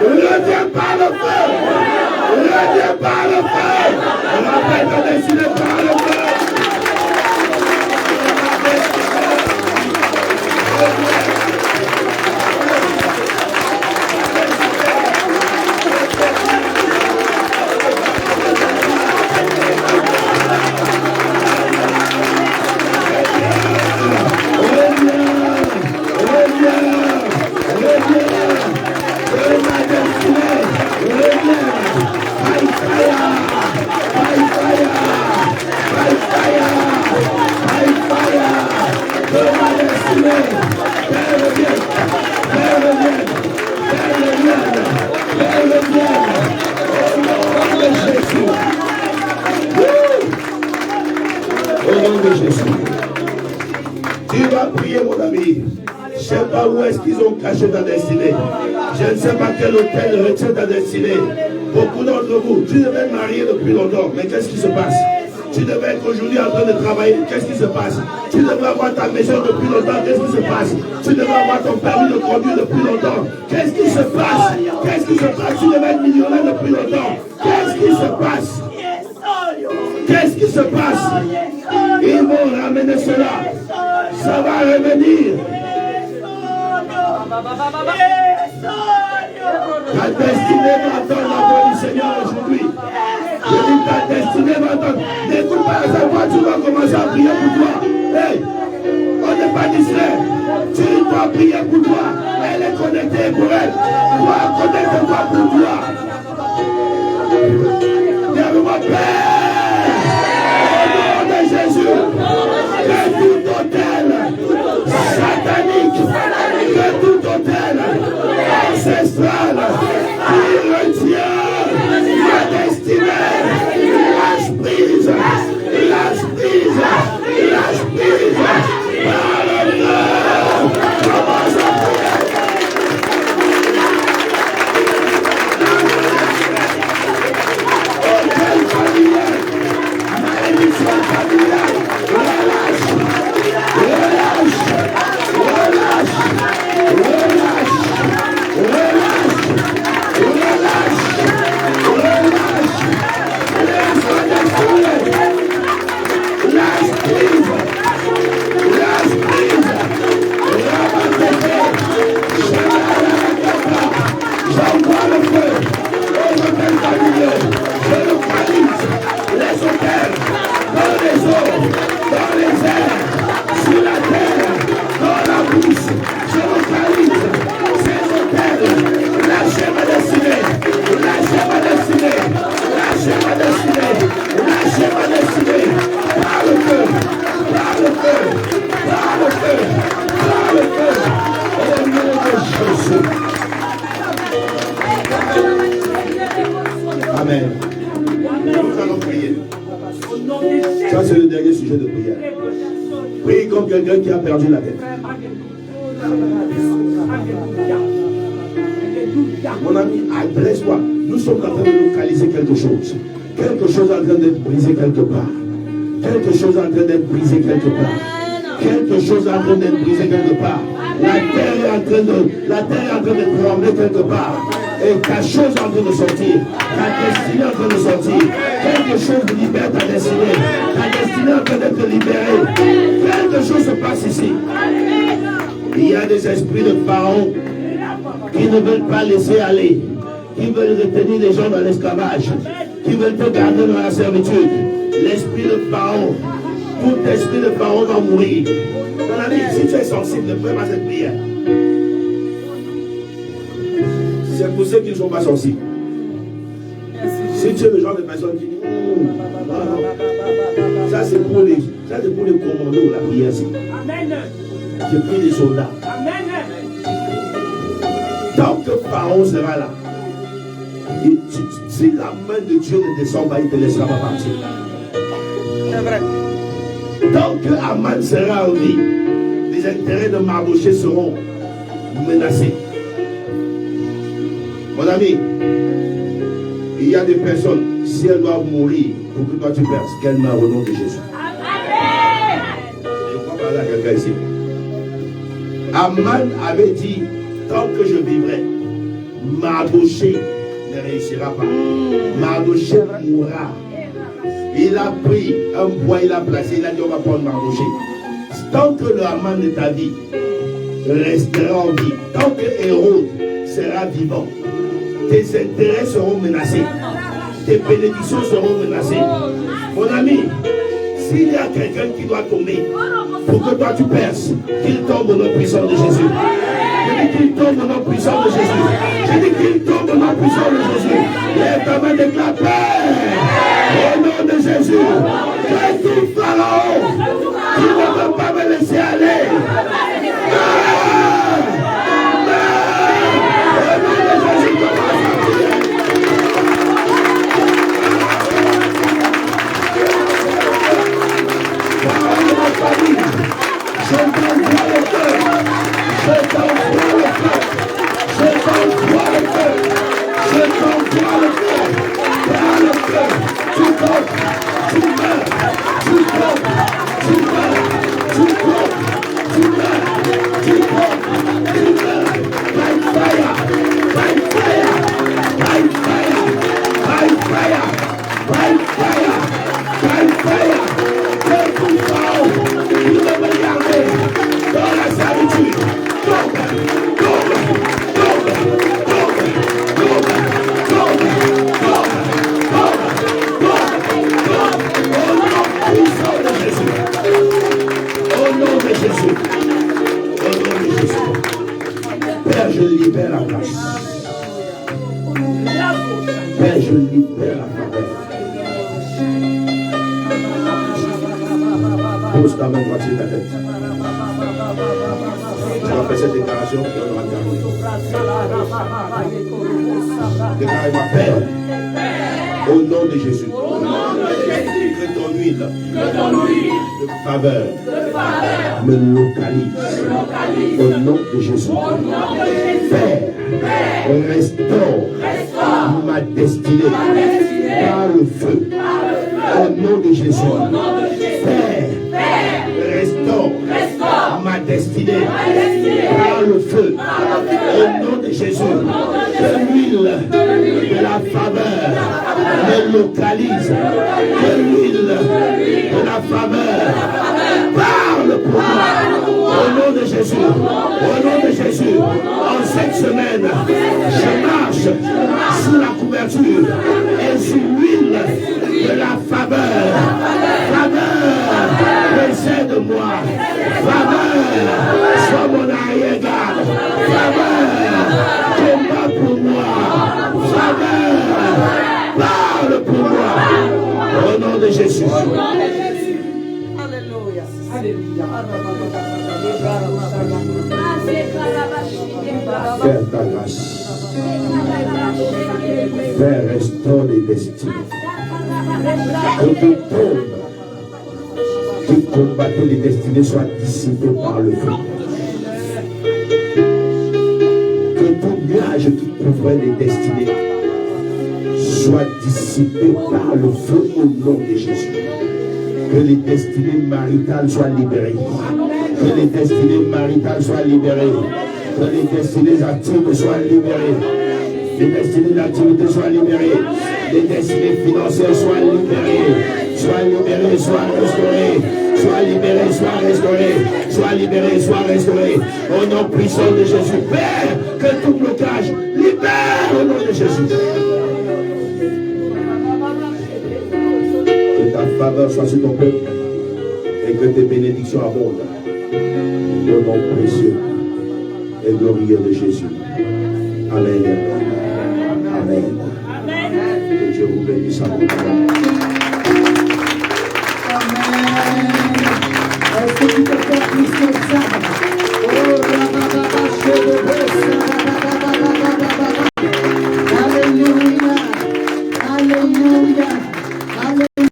Reviens par le feu. Reviens par le feu. Rappelle ta destinée par le feu. Où est-ce qu'ils ont caché ta destinée? Je ne sais pas quel hôtel retient ta destinée. Beaucoup d'entre vous, tu devais être marié depuis longtemps, mais qu'est-ce qui se passe? Tu devais être aujourd'hui en train de travailler, qu'est-ce qui se passe? Tu devais avoir ta maison depuis longtemps, qu'est-ce qui se passe? Tu devais avoir ton permis de conduire depuis longtemps, qu'est-ce qui se passe? Qu'est-ce qui se passe? Tu devais être millionnaire depuis longtemps, qu'est-ce qui se passe? Qu'est-ce qui se passe? Ils vont ramener cela, ça va revenir. Ta destinée va attendre la voix du Seigneur aujourd'hui. Je dis ta destinée va attendre. N'écoute pas sa voix, tu vas commencer à prier pour toi. Hey, on n'est pas distrait. Tu dois prier pour toi. Elle est connectée pour elle. Toi, connecte-toi pour toi. Dis-moi, Père, au nom de Jésus, que tout hôtel satanique, que tout hôtel ancestral qui retient ma destinée, lâche prise, lâche prise, lâche prise, par le feu, commence à prier. Hôtel familial, malédiction familiale, relâche, relâche, relâche, relâche, relâche, relâche, relâche, Nous allons prier. Ça, c'est le dernier sujet de prière. Prie comme quelqu'un qui a perdu la tête. Mon ami, adresse-toi. Nous sommes en train de localiser quelque chose. Quelque chose en train d'être brisé quelque part. Quelque chose en train d'être brisé quelque part. Quelque chose en train d'être brisé quelque part. La terre est en train de trembler quelque part. Et ta chose est en train de sortir. Ta destinée est en train de sortir. Quelque chose libère ta destinée. Ta destinée est en train d'être libérée. Quelque chose se passe ici. Il y a des esprits de Pharaon qui ne veulent pas laisser aller. Qui veulent retenir les gens dans l'esclavage. Qui veulent te garder dans la servitude. L'esprit de Pharaon. Tout esprit de Pharaon va mourir. Mon ami, si tu es sensible, ne fais pas cette prière. C'est pour ceux qui ne sont pas sensibles. Si tu es le genre de personne qui dit ça c'est pour les commandos, la prière. J'ai pris des soldats. Tant que Pharaon sera là, si la main de Dieu ne descend pas, il ne te laissera pas partir. C'est vrai. Tant que Aman sera en vie, les intérêts de Mardoché seront menacés. Mon ami, il y a des personnes, si elles doivent mourir pour que toi tu perces, qu'elles meurent au nom de Jésus. Je crois parler à quelqu'un ici. Aman avait dit, tant que je vivrai, Mardoché ne réussira pas. Mardoché mourra. Il a pris un bois, il a placé, il a dit on va prendre Mardoché. Tant que le Haman de ta vie restera en vie, tant que Hérode sera vivant, tes intérêts seront menacés, tes bénédictions seront menacées. Mon ami, s'il y a quelqu'un qui doit tomber pour que toi tu perces, qu'il tombe au nom puissant de Jésus. Je dis qu'il tombe au nom puissant de Jésus. Je dis qu'il tombe au nom puissant de Jésus. Lève ta main, déclare Père, au nom de Jésus. Que tout Pharaon qui ne veut pas me laisser aller. Au nom de Jésus, commence à prier. Pharaon ne m'a pas dit. Je t'envoie le feu. Je t'envoie le feu. Je t'envoie le feu. Je t'envoie le feu. Par le feu. Tu tombes. Tu meurs. Tu tombes. Tu meurs. Tu tombes. Tu meurs. Tu tombes. Tu meurs. By fire. By fire. By fire. By fire. By fire. By fire. Que tout Pharaon qui veut me garder dans la servitude. Tombe. Tombe. Tombe. Tombe. Tombe. Tombe. Au nom de Jésus. Au nom de Jésus. Père, je libère la grâce. Père, je libère la faveur. Pose ta main droite sur ta tête. Tu vas faire cette déclaration et on va terminer. Déclarez-moi, Père, au nom de Jésus. Que ton huile de faveur me localise. Au nom de Jésus. Père, restaure ma destinée par le feu. Au nom de Jésus. Père, restaure ma destinée par le feu. Au nom de Jésus. Que l'huile de la faveur me localise. Que l'huile de la faveur parle pour moi. Au nom de Jésus. Au nom de Jésus. En cette semaine, je marche sous la couverture et sous l'huile de la faveur. Faveur, précède moi. Faveur, sois mon arrière-garde. Faveur, combat pour moi. Faveur, parle pour moi. Au nom de Jésus. Alléluia. Alléluia. Père ta grâce. Père, restaure les destinées. Que tout tombe qui combattait les destinées soit dissipé par le feu. Que tout nuage qui couvrait les destinées soit dissipé par le feu au nom de Jésus. Que les destinées maritales soient libérées. Que les destinées maritales soient libérées. Que les destinées actives soient libérées. Les destinées d'activité soient libérées. Les destinées financières soient libérées. Sois libéré, sois restauré. Sois libéré, sois restauré. Sois libéré, sois restauré. Au nom puissant de Jésus. Père, que tout blocage libère au nom de Jésus. Que ta faveur soit sur ton peuple et que tes bénédictions abondent. Au nom précieux et glorieux de Jésus. Amen. Amen. Que Dieu vous bénisse à vous. Est-ce que tu peux faire plus que ça?